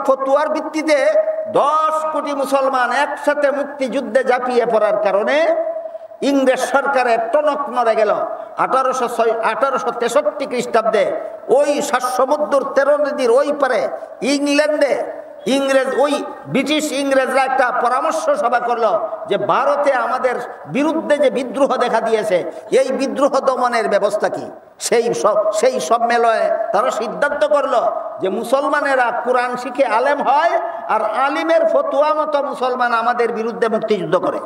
ফতুয়ার ভিত্তিতে 10 কোটি মুসলমান একসাথে মুক্তিযুদ্ধে ঝাঁপিয়ে পড়ার কারণে ইংরেজ সরকারের টনক নড়ে গেল। 1863 খ্রিস্টাব্দে ওই 7 সমুদ্র 13 নদীর ওই পারে ইংল্যান্ডে ওই ব্রিটিশ ইংরেজরা একটা পরামর্শ সভা করলো যে ভারতে আমাদের বিরুদ্ধে যে বিদ্রোহ দেখা দিয়েছে, এই বিদ্রোহ দমনের ব্যবস্থা কি। সেই সম্মেলনে তারা সিদ্ধান্ত করলো যে মুসলমানেরা কোরআন শিখে আলেম হয়, আর আলিমের ফতুয়া মতো মুসলমান আমাদের বিরুদ্ধে মুক্তিযুদ্ধ করে।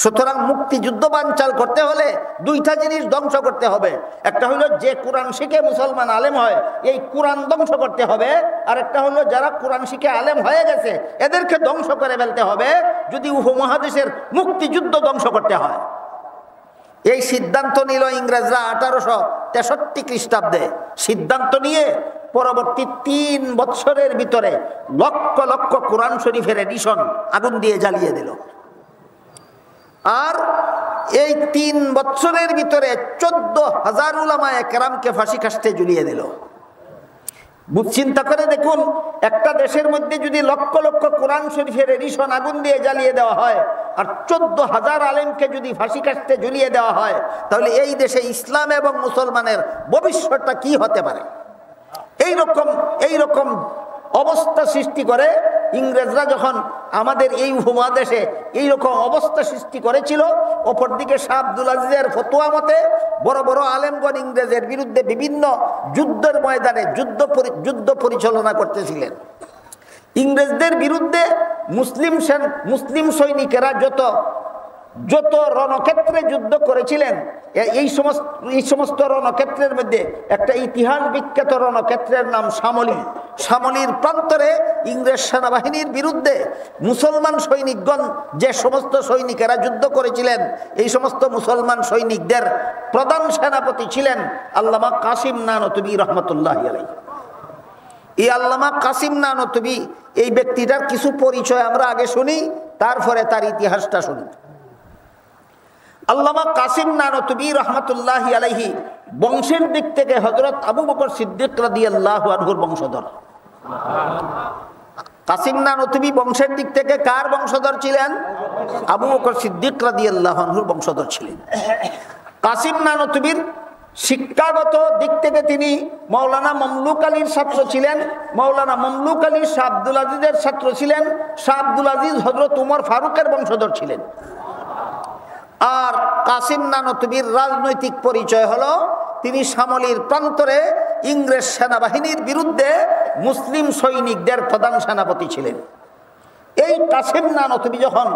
সুতরাং মুক্তিযুদ্ধ বানচাল করতে হলে দুইটা জিনিস ধ্বংস করতে হবে। একটা হলো যে কোরআন শিখে মুসলমান আলেম হয়, এই কোরআন ধ্বংস করতে হবে। আর একটা হলো যারা কোরআন শিখে আলেম হয়ে গেছে, এদেরকে ধ্বংস করে ফেলতে হবে যদি উপমহাদেশের মুক্তিযুদ্ধ ধ্বংস করতে হয়। এই সিদ্ধান্ত নিল ইংরেজরা 1863 খ্রিস্টাব্দে। সিদ্ধান্ত নিয়ে পরবর্তী 3 বছরের ভিতরে লক্ষ লক্ষ কোরআন শরীফের এডিশন আগুন দিয়ে জ্বালিয়ে দিল। আর এই 3 বছরের ভিতরে 14,000 উলামায়ে কেরামকে ফাঁসি কাস্টে ঝুলিয়ে দিল। চিন্তা করে দেখুন, একটা দেশের মধ্যে যদি লক্ষ লক্ষ কোরআন শরীফের এডিশন আগুন দিয়ে জ্বালিয়ে দেওয়া হয়, আর 14,000 আলেমকে যদি ফাঁসি কাস্টে ঝুলিয়ে দেওয়া হয়, তাহলে এই দেশে ইসলাম এবং মুসলমানের ভবিষ্যৎটা কি হতে পারে। এই রকম অবস্থা সৃষ্টি করে ইংরেজরা যখন আমাদের এই উপমহাদেশে এইরকম অবস্থা সৃষ্টি করেছিল, অপরদিকে শাহ আব্দুল আজিজের ফতোয়া মতে বড় বড় আলেমগণ ইংরেজের বিরুদ্ধে বিভিন্ন যুদ্ধের ময়দানে যুদ্ধ পরিচালনা করতেছিলেন। ইংরেজদের বিরুদ্ধে মুসলিম সৈনিকেরা যত রণক্ষেত্রে যুদ্ধ করেছিলেন, এই সমস্ত রণক্ষেত্রের মধ্যে একটা ইতিহাস বিখ্যাত রণক্ষেত্রের নাম শামলীর প্রান্তরে ইংরেজ সেনাবাহিনীর বিরুদ্ধে মুসলমান সৈনিকগণ যে সমস্ত সৈনিকেরা যুদ্ধ করেছিলেন, এই সমস্ত মুসলমান সৈনিকদের প্রধান সেনাপতি ছিলেন আল্লামা কাসিম নানতুবি রহমতুল্লাহি আলাইহি। এই আল্লামা কাসিম নানতুবি, এই ব্যক্তিটার কিছু পরিচয় আমরা আগে শুনি, তারপরে তার ইতিহাসটা শুনি। আল্লামা কাসিম নানতুবি রহমতুল্লাহি আলাইহি বংশের দিক থেকে হযরত আবু বকর সিদ্দিক রাদিয়াল্লাহু আনহুর বংশধর। কাসিম নানতুবি বংশের দিক থেকে কার বংশধর ছিলেন? আবু বকর সিদ্দিক রাদিয়াল্লাহু আনহুর বংশধর ছিলেন। কাসিম নানতুবির শিক্ষাগত দিক থেকে তিনি মাওলানা মামলুক আলীর ছাত্র ছিলেন। মাওলানা মামলুক আলী শাহ আব্দুল আজিজের ছাত্র ছিলেন। শাহ আব্দুল আজিজ হযরত উমর ফারুকের বংশধর ছিলেন। আর কাসিম নানতুবির রাজনৈতিক পরিচয় হলো তিনি শামলীর প্রান্তরে ইংরেজ সেনাবাহিনীর বিরুদ্ধে মুসলিম সৈনিকদের প্রধান সেনাপতি ছিলেন। এই কাসিম নানতুবি যখন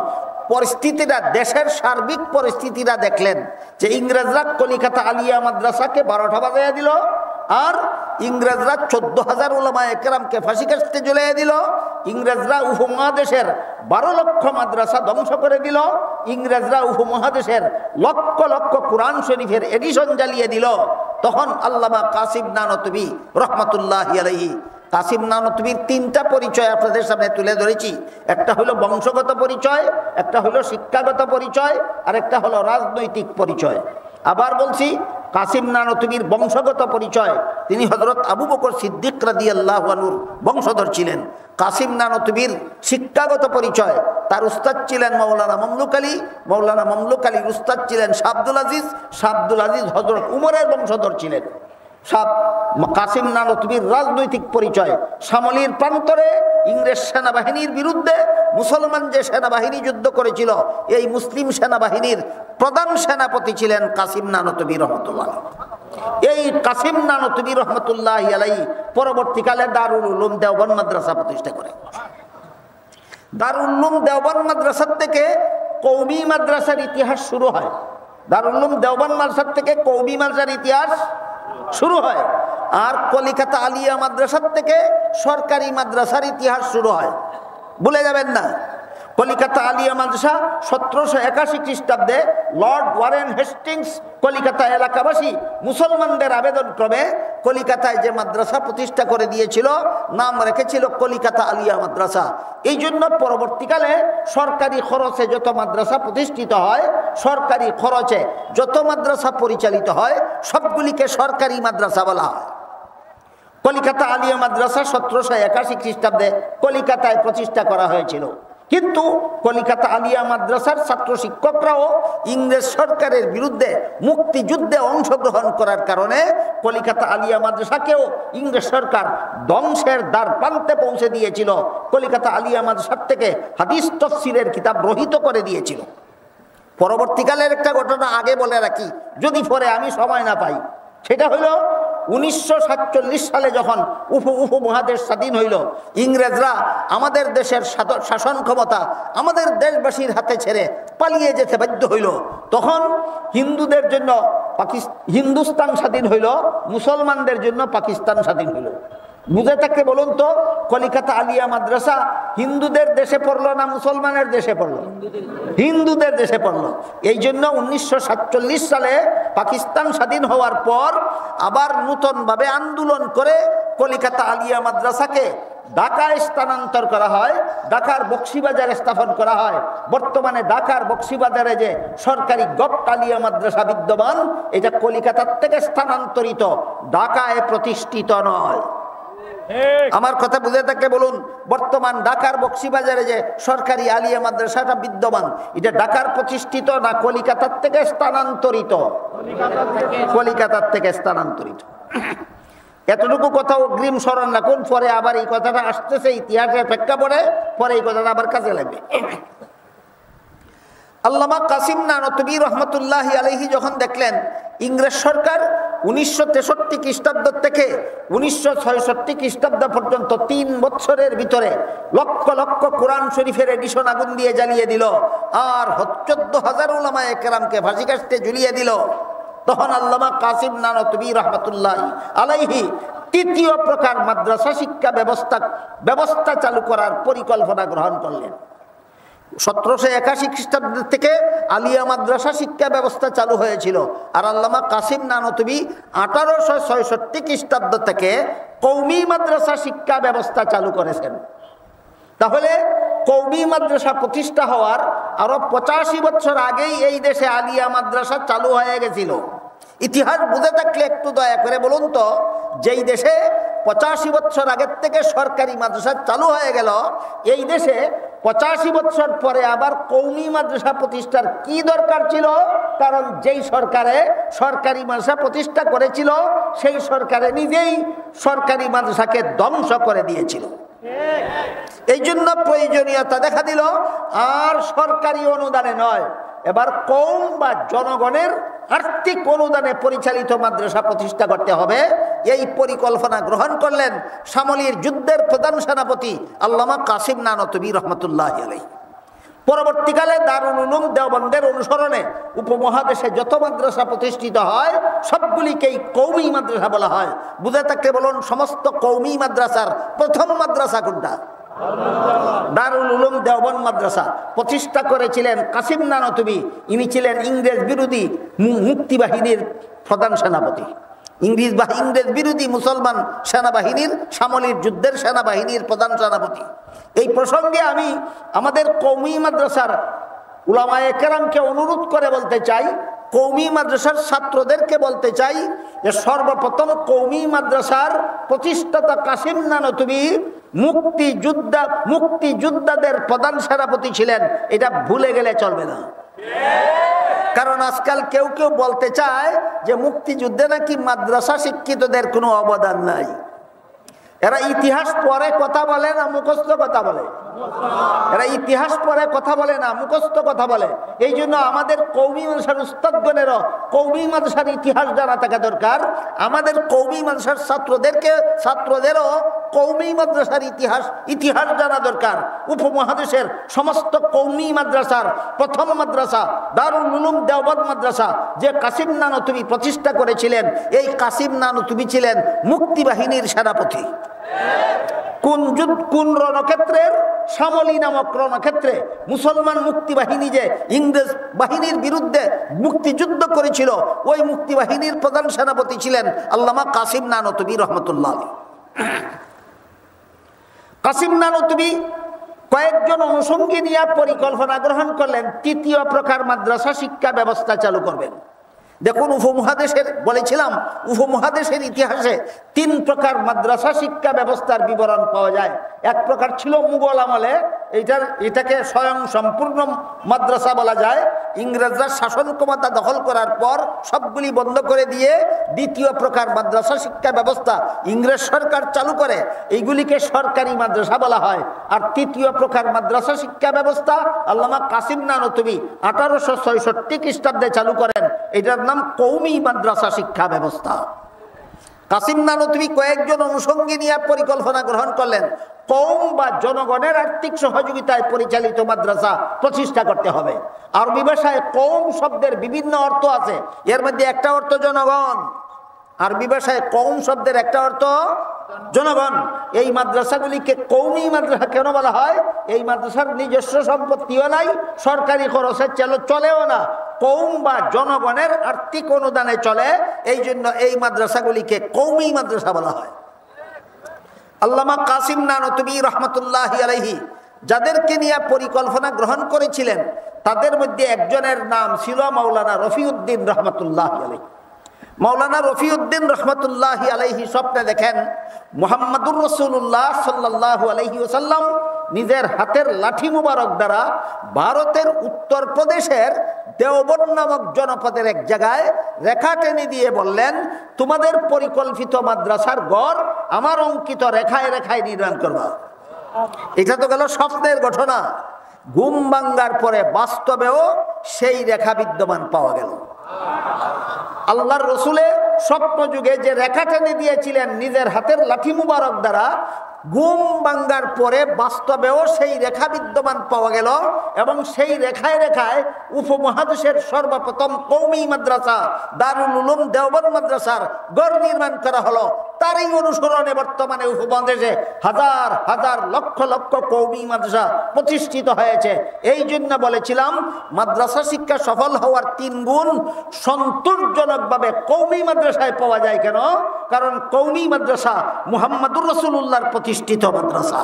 দেশের সার্বিক পরিস্থিতিটা দেখলেন যে ইংরেজরা কলিকাতা আলিয়া মাদ্রাসাকে 12টা বাজাইয়া দিল, আর ইংরেজরা 14,000 উলামায়ে কেরামকে ফাঁসি কাস্টে ঝুলিয়ে দিল, ইংরেজরা উপমহাদেশের 12 লক্ষ মাদ্রাসা ধ্বংস করে দিল, ইংরেজরা উপমহাদেশের লক্ষ লক্ষ কোরআন শরীফের এডিশন জ্বালিয়ে দিল, তখন আল্লামা কাসিম নানতুবি রহমতুল্লাহি আলাইহি কাসিম নানতুবির 3টা পরিচয় আপনাদের সামনে তুলে ধরেছি। একটা হলো বংশগত পরিচয়, একটা হলো শিক্ষাগত পরিচয়, আর একটা হলো রাজনৈতিক পরিচয়। আবার বলছি, কাসিম নানতুবির বংশগত পরিচয়, তিনি হযরত আবু বকর সিদ্দিক রাদিয়াল্লাহু আনহুর বংশধর ছিলেন। কাসিম নানতুবির শিক্ষাগত পরিচয়, তার উস্তাদ ছিলেন মাওলানা মামলুক আলী, মাওলানা মামলুক আলীর উস্তাদ ছিলেন শাহ আব্দুল আজিজ, শাহ আব্দুল আজিজ হযরত উমরের বংশধর ছিলেন। কাসিম নানতুবির রাজনৈতিক পরিচয়, শামলীর প্রান্তরে ইংরেজ সেনাবাহিনীর বিরুদ্ধে মুসলমান যে সেনাবাহিনী যুদ্ধ করেছিল, এই মুসলিম সেনাবাহিনীর প্রধান সেনাপতি ছিলেন কাসিম নানতুবি রহমতুল্লাহ। এই কাসিম নানতুবি রহমতুল্লাহি আলাইহি পরবর্তীকালে দারুল উলুম দেওবন্দ মাদ্রাসা প্রতিষ্ঠা করে। দারুল উলুম দেওবন্দ মাদ্রাসা থেকে কওমি মাদ্রাসার ইতিহাস শুরু হয়। দারুল উলুম দেওবন্দ মাদ্রাসা থেকে কওমি মাদ্রাসার ইতিহাস শুরু হয়, আর কলিকাতা আলিয়া মাদ্রাসার থেকে সরকারি মাদ্রাসার ইতিহাস শুরু হয়। ভুলে যাবেন না, কলিকাতা আলিয়া মাদ্রাসা 1781 খ্রিস্টাব্দে লর্ড ওয়ারেন হেস্টিংস কলিকাতা এলাকাবাসী মুসলমানদের আবেদন ক্রমে কলিকাতায় যে মাদ্রাসা প্রতিষ্ঠা করে দিয়েছিল, নাম রেখেছিল কলিকাতা আলিয়া মাদ্রাসা। এই জন্য পরবর্তীকালে সরকারি খরচে যত মাদ্রাসা প্রতিষ্ঠিত হয়, সরকারি খরচে যত মাদ্রাসা পরিচালিত হয়, সবগুলিকে সরকারি মাদ্রাসা বলা হয়। কলিকাতা আলিয়া মাদ্রাসা 1781 খ্রিস্টাব্দে কলিকাতায় প্রতিষ্ঠা করা হয়েছিল। কিন্তু কলিকাতা আলিয়া মাদ্রাসার ছাত্র শিক্ষকরাও ইংরেজ সরকারের বিরুদ্ধে মুক্তিযুদ্ধে অংশগ্রহণ করার কারণে কলিকাতা আলিয়া মাদ্রাসাকেও ইংরেজ সরকার ধ্বংসের দ্বার প্রান্তে পৌঁছে দিয়েছিল। কলিকাতা আলিয়া মাদ্রাসার থেকে হাদিস তাফসীরের কিতাব রহিত করে দিয়েছিল। পরবর্তীকালের একটা ঘটনা আগে বলে রাখি, যদি পরে আমি সময় না পাই। সেটা হইল 1947 সালে যখন উপমহাদেশ স্বাধীন হইল, ইংরেজরা আমাদের দেশের শাসন ক্ষমতা আমাদের দেশবাসীর হাতে ছেড়ে পালিয়ে যেতে বাধ্য হইল। তখন হিন্দুদের জন্য হিন্দুস্তান স্বাধীন হইল, মুসলমানদের জন্য পাকিস্তান স্বাধীন হইল। বুঝে থাকতে বলুন তো, কলিকাতা আলিয়া মাদ্রাসা হিন্দুদের দেশে পড়লো না মুসলমানের দেশে পড়লো? হিন্দুদের দেশে পড়লো। এই জন্য 1947 সালে পাকিস্তান স্বাধীন হওয়ার পর আবার নূতনভাবে আন্দোলন করে কলিকাতা আলিয়া মাদ্রাসাকে ঢাকায় স্থানান্তর করা হয়, ঢাকার বক্সিবাজারে স্থাপন করা হয়। বর্তমানে ঢাকার বক্সিবাজারে যে সরকারি গভট আলিয়া মাদ্রাসা বিদ্যমান, এটা কলিকাতার থেকে স্থানান্তরিত, ঢাকায় প্রতিষ্ঠিত নয়। আমার কথা বুঝে থাকলে বলুন, বর্তমান ঢাকার বক্সিবাজারে যে সরকারি আলিয়া মাদ্রাসাটা বিদ্যমান, এটা ঢাকার প্রতিষ্ঠিত না কলিকাতার থেকে স্থানান্তরিত? কলিকাতার থেকে স্থানান্তরিত। এতটুকু কথা অগ্রিম স্মরণ রাখুন, পরে আবার এই কথাটা আসতেছে ইতিহাসের প্রেক্ষাপটে, পরে এই কথাটা আবার কাজে লাগবে। আল্লামা কাসিম নানতুবি রহমতুল্লাহি আলাইহি যখন দেখলেন ইংরেজ সরকার 1963 খ্রিস্টাব্দ থেকে 1966 খ্রিস্টাব্দ পর্যন্ত 3 বছরের ভিতরে লক্ষ লক্ষ কোরআন শরীফের এডিশন আগুন দিয়ে জ্বালিয়ে দিল, আর 14,000 উলামায়ে কেরামকে ফাঁসি কাস্টে ঝুলিয়ে দিল, তখন আল্লামা কাসিম নানতুবি রহমতুল্লাহি আলাইহি তৃতীয় প্রকার মাদ্রাসা শিক্ষা ব্যবস্থা চালু করার পরিকল্পনা গ্রহণ করলেন। 1781 খ্রিস্টাব্দ থেকে আলিয়া মাদ্রাসা শিক্ষা ব্যবস্থা চালু হয়েছিল, আর আল্লামা কাসিম নানতুবি 1866 খ্রিস্টাব্দ থেকে কওমি মাদ্রাসা শিক্ষা ব্যবস্থা চালু করেছেন। তাহলে কওমি মাদ্রাসা প্রতিষ্ঠা হওয়ার আরো 85 বছর আগেই এই দেশে আলিয়া মাদ্রাসা চালু হয়ে গেছিল। ইতিহাস বুঝে থাকলে একটু দয়া করে বলুন তো, যেই দেশে 85 বছর আগের থেকে সরকারি মাদ্রাসা চালু হয়ে গেল, এই দেশে 85 বছর পরে আবার কওমি মাদ্রাসা প্রতিষ্ঠার কি দরকার ছিল? কারণ যেই সরকারে সরকারি মাদ্রাসা প্রতিষ্ঠা করেছিল, সেই সরকারে নিজেই সরকারি মাদ্রাসাকে ধ্বংস করে দিয়েছিল। এই জন্য প্রয়োজনীয়তা দেখা দিল আর সরকারি অনুদানে নয়, এবার কওম বা জনগণের আর্থিক অনুদানে পরিচালিত মাদ্রাসা প্রতিষ্ঠা করতে হবে। এই পরিকল্পনা গ্রহণ করলেন সামলির যুদ্ধের প্রধান সেনাপতি আল্লামা কাসিম নানতুবি রহমতুল্লাহি আলাইহি। পরবর্তীকালে দারুল উলুম দেওবন্দের অনুসরণে উপমহাদেশে যত মাদ্রাসা প্রতিষ্ঠিত হয় সবগুলিকেই কওমি মাদ্রাসা বলা হয়। বুঝে থাকতে বলুন, সমস্ত কওমি মাদ্রাসার প্রথম মাদ্রাসা কোনটা? দারুল উলুম দেওবন্দ মাদ্রাসা প্রতিষ্ঠা করেছিলেন কাসিম নানতুবি। ইনি ছিলেন ইংরেজ বিরোধী মুক্তিবাহিনীর প্রধান সেনাপতি, ইংরেজ বিরোধী মুসলমান সেনাবাহিনীর, সামলির যুদ্ধের সেনাবাহিনীর প্রধান সেনাপতি। এই প্রসঙ্গে আমি আমাদের কওমি মাদ্রাসার উলামায়ে কেরামকে অনুরোধ করে বলতে চাই, কওমি মাদ্রাসার ছাত্রদেরকে বলতে চাই যে সর্বপ্রথম কওমি মাদ্রাসার প্রতিষ্ঠাতা কাসিম নানতুবি মুক্তিযোদ্ধাদের প্রধান সেনাপতি ছিলেন। এটা ভুলে গেলে চলবে না, কারণ আজকাল কেউ কেউ বলতে চায় যে মুক্তিযুদ্ধে নাকি মাদ্রাসা শিক্ষিতদের কোনো অবদান নাই। এরা ইতিহাস পরে কথা বলে না মুখস্থ কথা বলে, এরা ইতিহাস পরে কথা বলে না মুখস্থ কথা বলে। এই জন্য আমাদের কওমি মাদ্রাসার উস্তাদগণেরও কওমি মাদ্রাসার ইতিহাস জানা থাকা দরকার। আমাদের কওমি মাদ্রাসার ছাত্রদেরও কওমি মাদ্রাসার ইতিহাস জানা দরকার। উপমহাদেশের সমস্ত কওমি মাদ্রাসার প্রথম মাদ্রাসা দারুল উলুম দেওবন্দ মাদ্রাসা যে কাসিম নানতুবি প্রতিষ্ঠা করেছিলেন, এই কাসিম নানতুবি ছিলেন মুক্তিবাহিনীর সেনাপতি। কোন রণক্ষেত্রের? সামলি নামক রণক্ষেত্রে মুসলমান মুক্তিবাহিনী যে ইংরেজ বাহিনীর বিরুদ্ধে মুক্তিযুদ্ধ করেছিল, ওই মুক্তিবাহিনীর প্রধান সেনাপতি ছিলেন আল্লামা কাসিম নানতুবি রহমতুল্লাহ আলাইহি। কাসিম নানতুবি কয়েকজন অনুষঙ্গী নিয়ে পরিকল্পনা গ্রহণ করলেন তৃতীয় প্রকার মাদ্রাসা শিক্ষা ব্যবস্থা চালু করবেন। দেখুন, বলেছিলাম উপমহাদেশের ইতিহাসে 3 প্রকার মাদ্রাসা শিক্ষা ব্যবস্থার বিবরণ পাওয়া যায়। এক প্রকার ছিল মুঘল আমলে, এটাকে স্বয়ং সম্পূর্ণ মাদ্রাসা বলা যায়। ইংরেজরা শাসন ক্ষমতা দখল করার পর সবগুলি বন্ধ করে দিয়ে দ্বিতীয় প্রকার মাদ্রাসা শিক্ষা ব্যবস্থা ইংরেজ সরকার চালু করে, এইগুলিকে সরকারি মাদ্রাসা বলা হয়। আর তৃতীয় প্রকার মাদ্রাসা শিক্ষা ব্যবস্থা আল্লামা কাসিম নানতুবি 1866 খ্রিস্টাব্দে চালু করেন, এটার নাম কওমি মাদ্রাসা শিক্ষা ব্যবস্থা। কাসিম নানতুবি কয়েকজন অনুষঙ্গী নিয়ে পরিকল্পনা গ্রহণ করলেন, কওম বা জনগণের আর্থিক সহযোগিতায় পরিচালিত মাদ্রাসা প্রতিষ্ঠা করতে হবে। আরবি ভাষায় কওম শব্দের বিভিন্ন অর্থ আছে, এর মধ্যে একটা অর্থ জনগণ। আরবি ভাষায় কওম শব্দের একটা অর্থ জনগণ। এই মাদ্রাসাগুলিকে কওমি মাদ্রাসা কেন বলা হয়? এই মাদ্রাসার নিজস্ব সম্পত্তিও নাই, সরকারি খরচে চলেও না, কওম বা জনগণের আর্থিক অনুদানে চলে, এই জন্য এই মাদ্রাসাগুলিকে কওমি মাদ্রাসা বলা হয়। আল্লামা কাসিম নানতুবি রহমতুল্লাহি আলাইহি যাদেরকে নিয়ে পরিকল্পনা গ্রহণ করেছিলেন তাদের মধ্যে একজনের নাম ছিল মাওলানা রফিউদ্দিন রহমতুল্লাহি আলাইহি। মাওলানা রফিউদ্দিন রহমতুল্লাহি আলাইহি স্বপ্নে দেখেন মুহাম্মাদুর রাসূলুল্লাহ সাল্লাল্লাহু আলাইহি ওয়াসাল্লাম নিজের হাতের লাঠি মুবারক দ্বারা ভারতের উত্তর প্রদেশের দেওবন্দ নামক জনপদের এক জায়গায় রেখা টেনে দিয়ে বললেন, তোমাদের পরিকল্পিত মাদ্রাসার ঘর আমার অঙ্কিত রেখায় রেখায় নির্মাণ করবা। এটা তো গেল স্বপ্নের ঘটনা। ঘুম ভাঙ্গার পরে বাস্তবেও সেই রেখা বিদ্যমান পাওয়া গেল। আল্লাহর রসুলের স্বপ্ন যুগে যে রেখা টেনে দিয়েছিলেন নিজের হাতের লাঠি মুবারক দ্বারা, ঘুম ভাঙ্গার পরে বাস্তবেও সেই রেখা বিদ্যমান পাওয়া গেল এবং সেই রেখায় রেখায় উপমহাদেশের সর্বপ্রথম কওমি মাদ্রাসা দারুল উলুম দেওবন্দ মাদ্রাসার গড় নির্মাণ করা হলো। তারই অনুসরণে বর্তমানে উপমহাদেশে হাজার হাজার লক্ষ লক্ষ কওমি মাদ্রাসা প্রতিষ্ঠিত হয়েছে। এই জন্য বলেছিলাম মাদ্রাসা শিক্ষা সফল হওয়ার 3 গুণ সন্তোষজনকভাবে কওমি মাদ্রাসায় পাওয়া যায়। কেন? কারণ কওমি মাদ্রাসা মুহাম্মাদুর রাসূলুল্লাহর প্রতিষ্ঠিত মাদ্রাসা।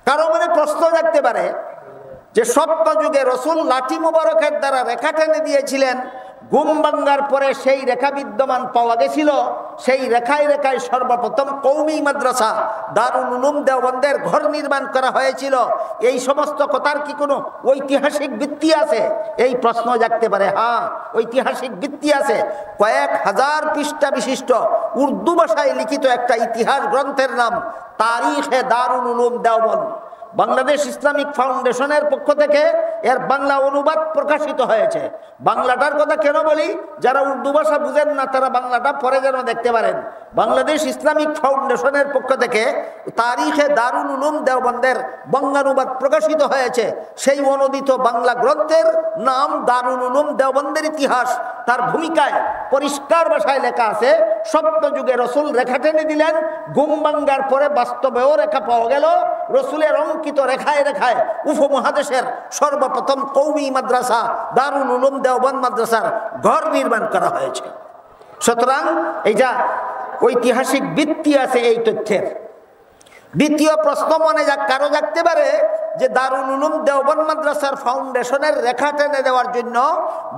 কারো মনে প্রশ্ন থাকতে পারে যে সত্য যুগে রসুল লাঠি মুবারকের দ্বারা রেখা টেনে দিয়েছিলেন, ঘুম ভাঙ্গার পরে সেই রেখা বিদ্যমান পাওয়া গেছিল, সেই রেখায় রেখায় সর্বপ্রথম কওমি মাদ্রাসা দারুল উলুম দেওবন্দের ঘর নির্মাণ করা হয়েছিল। এই সমস্ত কথার কি কোনো ঐতিহাসিক ভিত্তি আছে? এই প্রশ্ন জাগতে পারে। হ্যাঁ, ঐতিহাসিক ভিত্তি আছে। কয়েক হাজার পৃষ্ঠা বিশিষ্ট উর্দু ভাষায় লিখিত একটা ইতিহাস গ্রন্থের নাম তারিখে দারুল উলুম দেওবন্দ। বাংলাদেশ ইসলামিক ফাউন্ডেশনের পক্ষ থেকে এর বাংলা অনুবাদ প্রকাশিত হয়েছে। বাংলাটার কথা কেন বলি? যারা উর্দু ভাষা বুঝেন না তারা বাংলাটা পরে যেন দেখতে পারেন। বাংলাদেশ ইসলামিক ফাউন্ডেশনের পক্ষ থেকে তারিখে দারুল উলুম দেওবন্দের বঙ্গানুবাদ প্রকাশিত হয়েছে। সেই অনুদিত বাংলা গ্রন্থের নাম দারুল উলুম দেওবন্দের ইতিহাস। তার ভূমিকায় পরিষ্কার ভাষায় লেখা আছে, সপ্ত যুগে রসুল রেখা টেনে দিলেন, ঘুম ভাঙ্গার পরে বাস্তবেও রেখা পাওয়া গেল। রসুলের অঙ্কিত রেখায় রেখায় উপমহাদেশের সর্বপ্রথম কওমি মাদ্রাসা দারুল উলুম দেওবন্দ মাদ্রাসার ঘর নির্মাণ করা হয়েছে। সুতরাং এইটা ঐতিহাসিক ভিত্তি আছে এই তথ্যের। দ্বিতীয় প্রশ্ন মনে কারো জাগতে পারে যে দারুল উলুম দেওবন্দ মাদ্রাসার ফাউন্ডেশনের রেখা টেনে দেওয়ার জন্য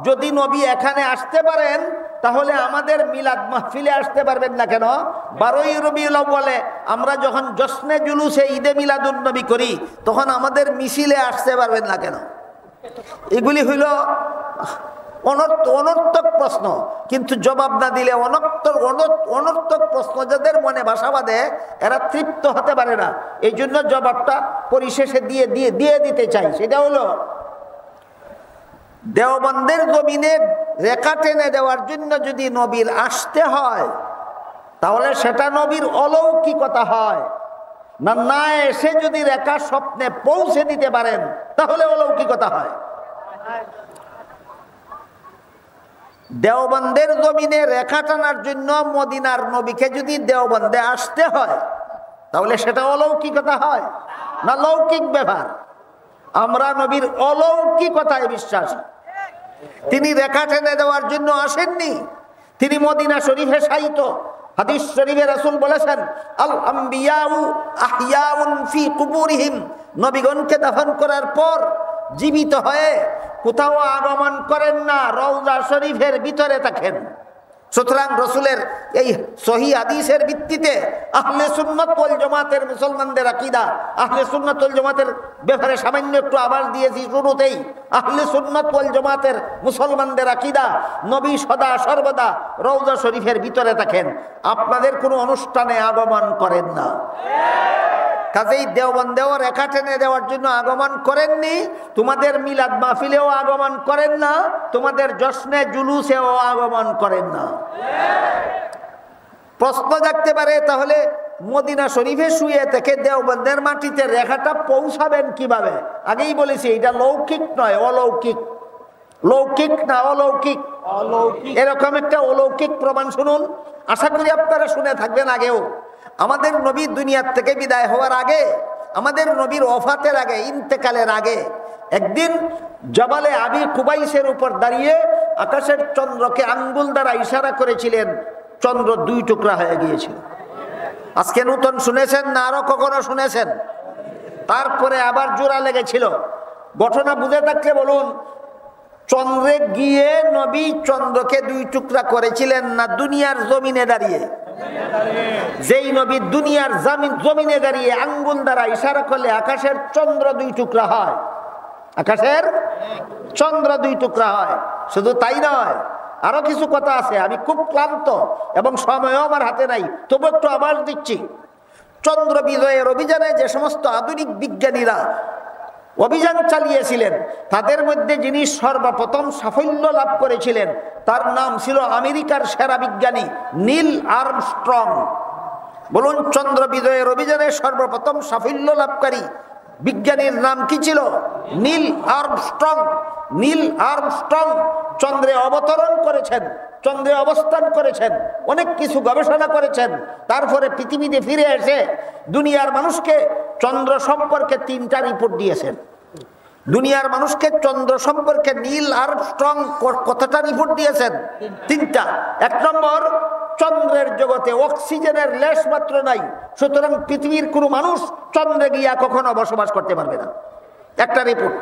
যদি নবী এখানে আসতে পারেন তাহলে আমাদের মিলাদ মাহফিলে আসতে পারবেন না কেন? 12ই রবিউল আউয়ালে আমরা যখন জশ্নে জুলুসে ঈদে মিলাদুন নবী করি তখন আমাদের মিছিলে আসতে পারবেন না কেন? এগুলি হইল অনর্থক প্রশ্ন, কিন্তু জবাব না দিলে অনর্থক প্রশ্ন যাদের মনে বাসা বাঁধে এরা তৃপ্ত হতে পারে না। এই জন্য জবাবটা পরিশেষে দিয়ে দিতে চাই। সেটা হলো, দেওবন্দের জমিনে রেখা টেনে দেওয়ার জন্য যদি নবীর আসতে হয় তাহলে সেটা নবীর অলৌকিকতা হয় না, না এসে যদি রেখা স্বপ্নে পৌঁছে দিতে পারেন তাহলে অলৌকিকতা হয়। দেওবন্দের জমিনে রেখা টানার জন্য মদিনার নবীকে যদি দেওবন্দে আসতে হয় তাহলে সেটা অলৌকিকতা হয় না লৌকিক ব্যাপার? আমরা নবীর অলৌকিকতায় বিশ্বাসী। তিনি রেখা টেনে দেওয়ার জন্য আসেননি, তিনি মদিনা শরীফে শায়িত। হাদিস শরীফে রাসূল বলেছেন, আল আম্বিয়াউ আহইয়াউন ফি কুবুরিহিম, নবীগণকে দাফন করার পর জীবিত হয়ে কোথাও আগমন করেন না, রওজা শরীফের ভিতরে থাকেন। সুতরাং রসুলের এই সহি হাদিসের ভিত্তিতে আহলে সুন্নাত ওয়াল জামাতের মুসলমানদের আকীদা, আহলে সুন্নাত ওয়াল জামাতের ব্যাপারে সামান্য একটু আভাস দিয়েছি শুরুতেই। আহলে সুন্নাত ওয়াল জামাতের মুসলমানদের আকীদা, নবী সদা সর্বদা রওজা শরীফের ভিতরে থাকেন, আপনাদের কোনো অনুষ্ঠানে আগমন করেন না। কাজেই দেওবন্দেও রেখা টেনে দেওয়ার জন্য আগমন করেননি, তোমাদের মিলাদ মাহফিলেও আগমন করেন না, তোমাদের জশ্নে জুলুসেও আগমন করেন না। প্রশ্ন জাগতে পারে, তাহলে মদিনা শরীফে শুয়ে থেকে দেওবন্দের মাটিতে রেখাটা পৌঁছাবেন কিভাবে? আগেই বলেছি এটা লৌকিক নয়, অলৌকিক। লৌকিক না অলৌকিক? এরকম একটা অলৌকিক প্রমাণ শুনুন, আশা করি আপনারা শুনে থাকবেন আগেও। আমাদের নবী দুনিয়ার থেকে বিদায় হওয়ার আগে, আমাদের নবীর ওফাতের আগে, ইন্তেকালের আগে একদিন জবালে আবি কুবাইসের উপর দাঁড়িয়ে আকাশের চন্দ্রকে আঙ্গুল দ্বারা ইশারা করেছিলেন, চন্দ্র দুই টুকরা হয়ে গিয়েছিল। আজকে নতুন শুনেছেন না আরো কখনো শুনেছেন? তারপরে আবার জোড়া লেগেছিল। ঘটনা বুঝে থাকলে বলুন, চন্দ্রে গিয়ে নবী চন্দ্রকে দুই টুকরা করেছিলেন না দুনিয়ার জমিনে দাঁড়িয়ে? যেই নবী দুনিয়ার জমিনে দাঁড়িয়ে আঙ্গুল দ্বারা ইশারা করলে আকাশের চন্দ্র দুই টুকরা হয়, আকাশের চন্দ্র দুই টুকরা হয়। শুধু তাই নয়, আরো কিছু কথা আছে। আমি খুব ক্লান্ত এবং সময়ও আমার হাতে নাই, তবু একটু আভাস দিচ্ছি। চন্দ্র বিজয়ের অভিযানে যে সমস্ত আধুনিক বিজ্ঞানীরা অভিযান চালিয়েছিলেন, তাদের মধ্যে যিনি সর্বপ্রথম সাফল্য লাভ করেছিলেন তার নাম ছিল আমেরিকার সেরা বিজ্ঞানী নীল আর্মস্ট্রং। বলুন, চন্দ্র বিজয়ের অভিযানে সর্বপ্রথম সাফল্য লাভকারী বিজ্ঞানীর নাম কি ছিল? Neil Armstrong. নীল আর্মস্ট্রং চন্দ্রে অবতরণ করেছেন, চন্দ্রে অবস্থান করেছেন, অনেক কিছু গবেষণা করেছেন। তারপরে পৃথিবীতে ফিরে এসে দুনিয়ার মানুষকে চন্দ্র সম্পর্কে 3টা রিপোর্ট দিয়েছেন। দুনিয়ার মানুষকে চন্দ্র সম্পর্কে নীল আর্মস্ট্রং কতটা রিপোর্ট দিয়েছেন? 3টা। 1 নম্বর, চন্দ্রের জগতে অক্সিজেনের লেশ মাত্র নাই, সুতরাং পৃথিবীর কোনো মানুষ চন্দ্রে গিয়া কখনো বসবাস করতে পারবে না। একটা রিপোর্ট।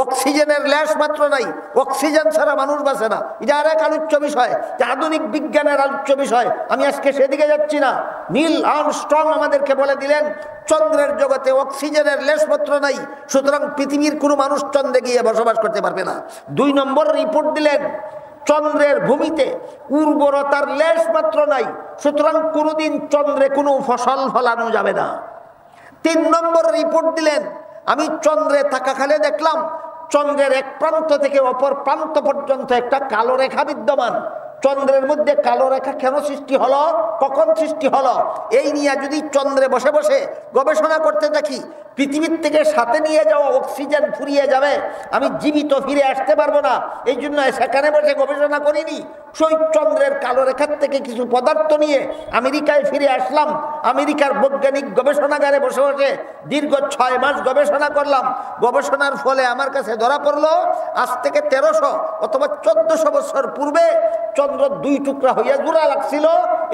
অক্সিজেনের লেশ মাত্র নাই, অক্সিজেন ছাড়া মানুষ বাঁচে না। এটা আর এক আলোচ্য বিষয়, আধুনিক বিজ্ঞানের আলোচ্য বিষয়, আমি আজকে সেদিকে যাচ্ছি না। নীল আর্মস্ট্রং আমাদেরকে বলে দিলেন চন্দ্রের জগতে অক্সিজেনের লেশ মাত্র নাই, সুতরাং পৃথিবীর কোনো মানুষ চন্দ্রে গিয়ে বসবাস করতে পারবে না। 2 নম্বর রিপোর্ট দিলেন চন্দ্রের ভূমিতে উর্বরতার লেশ মাত্র নাই, সুতরাং কোনোদিন চন্দ্রে কোনো ফসল ফলানো যাবে না। 3 নম্বর রিপোর্ট দিলেন, আমি চন্দ্রে থাকাকালে দেখলাম চন্দ্রের এক প্রান্ত থেকে অপর প্রান্ত পর্যন্ত একটা কালো রেখা বিদ্যমান। চন্দ্রের মধ্যে কালো রেখা কেন সৃষ্টি হলো, কখন সৃষ্টি হলো, এই নিয়ে যদি চন্দ্রে বসে বসে গবেষণা করতে থাকি, পৃথিবীর থেকে সাথে নিয়ে যাওয়া অক্সিজেন ফুরিয়ে যাবে, আমি জীবিত ফিরে আসতে পারবো না। এই জন্য সেখানে বসে গবেষণা করিনি, সেই চন্দ্রের কালো রেখার থেকে কিছু পদার্থ নিয়ে আমেরিকায় ফিরে আসলাম। আমেরিকার বৈজ্ঞানিক গবেষণাগারে বসে বসে দীর্ঘ 6 মাস গবেষণা করলাম। গবেষণার ফলে আমার কাছে ধরা পড়লো আজ থেকে 1300 অথবা 1400 বছর পূর্বে চন্দ্র 2 টুকরা হইয়া জোড়া লাগছিল,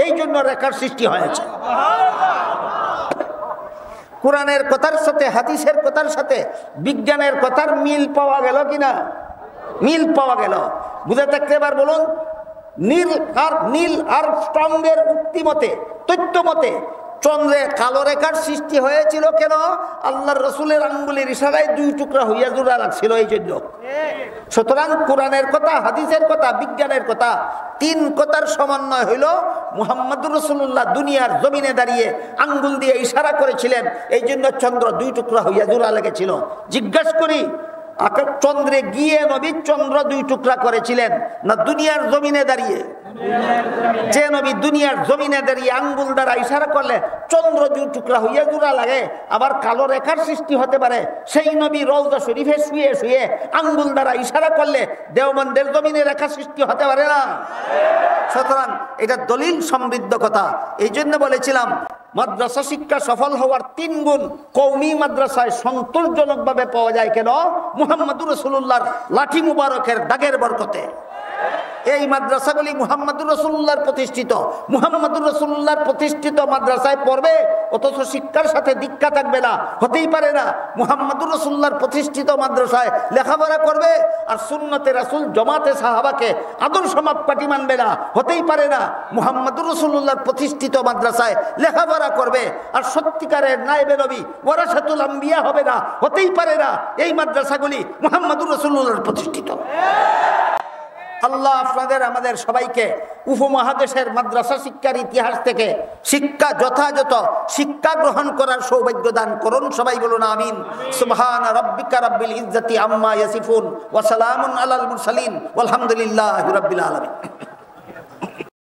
এই জন্য রেখার সৃষ্টি হয়েছে। কোরআনের কথার সাথে হাদিসের কথার সাথে বিজ্ঞানের কথার মিল পাওয়া গেল কিনা? মিল পাওয়া গেল। বুঝে থাকতে এবার বলুন, নীল আর্মস্ট্রংয়ের উক্তি মতে, তথ্য মতে চন্দ্রে কালো রেখার সৃষ্টি হয়েছিল কেন? আল্লাহর রসুলের আঙ্গুলের ইশারায় 2 টুকরা হইয়া জোড়া লাগছিল, এই জন্য। সুতরাং কোরআনের কথা, হাদিসের কথা, বিজ্ঞানের কথা, 3 কথার সমন্বয় হইল মুহাম্মদুর রাসূলুল্লাহ দুনিয়ার জমিনে দাঁড়িয়ে আঙ্গুল দিয়ে ইশারা করেছিলেন, এই জন্য চন্দ্র 2 টুকরা হইয়া জোড়া লেগেছিল। জিজ্ঞাসা করি, চন্দ্রে গিয়ে নবী চন্দ্র 2 টুকরা করেছিলেন না দুনিয়ার জমিনে দাঁড়িয়ে? যে নবী দুনিয়ার জমিনে দাঁড়িয়ে আঙ্গুল দ্বারা ইশারা করলে চন্দ্র 2 টুকরা হইয়া জোড়া লাগে, আবার কালো রেখার সৃষ্টি হতে পারে, সেই নবী রওজা শরীফে শুয়ে শুয়ে আঙ্গুল দ্বারা ইশারা করলে দেওবন্দের জমিনে রেখা সৃষ্টি হতে পারে না। সুতরাং এটা দলিল সমৃদ্ধ কথা। এই জন্য বলেছিলাম মাদ্রাসা শিক্ষা সফল হওয়ার 3 গুণ কওমি মাদ্রাসায় সন্তোষজনকভাবে পাওয়া যায় কেন? মুহাম্মদুর রাসূলুল্লাহর লাঠি মুবারকের দাগের বরকতে। এই মাদ্রাসাগুলি মুহাম্মদুর রাসূলুল্লাহর প্রতিষ্ঠিত, মুহাম্মদুর রাসূলুল্লাহর প্রতিষ্ঠিত মাদ্রাসায় পড়বে অথচ শিক্ষার সাথে দীক্ষা থাকবে না, হতেই পারে না। মুহাম্মদুর রাসূলুল্লাহর প্রতিষ্ঠিত মাদ্রাসায় লেখাপড়া করবে আর সুন্নতে রাসূল জামাতে সাহাবাকে আদর্শ মাপকাঠি মানবে না, হতেই পারে না। মুহাম্মদুর রাসূলুল্লাহর প্রতিষ্ঠিত মাদ্রাসায় লেখাপড়া করবে আর সত্যিকারের নায়েবে নবী ওয়ারাসাতুল আম্বিয়া হবে না, হতেই পারে না। এই মাদ্রাসাগুলি মুহাম্মদুর রাসূলুল্লাহর প্রতিষ্ঠিত। আল্লাহ আপনাদের আমাদের সবাইকে উপমহাদেশের মাদ্রাসা শিক্ষার ইতিহাস থেকে শিক্ষা যথাযথ শিক্ষা গ্রহণ করার সৌভাগ্য দান করুন। সবাই বলুন আমিন। সুবহান রাব্বিকা রাব্বিল ইজ্জাতি আম্মা ইয়াসিফুন ওয়া সালামুন আলাল মুরসালিন ওয়ালহামদুলিল্লাহি রাব্বিল আলামিন।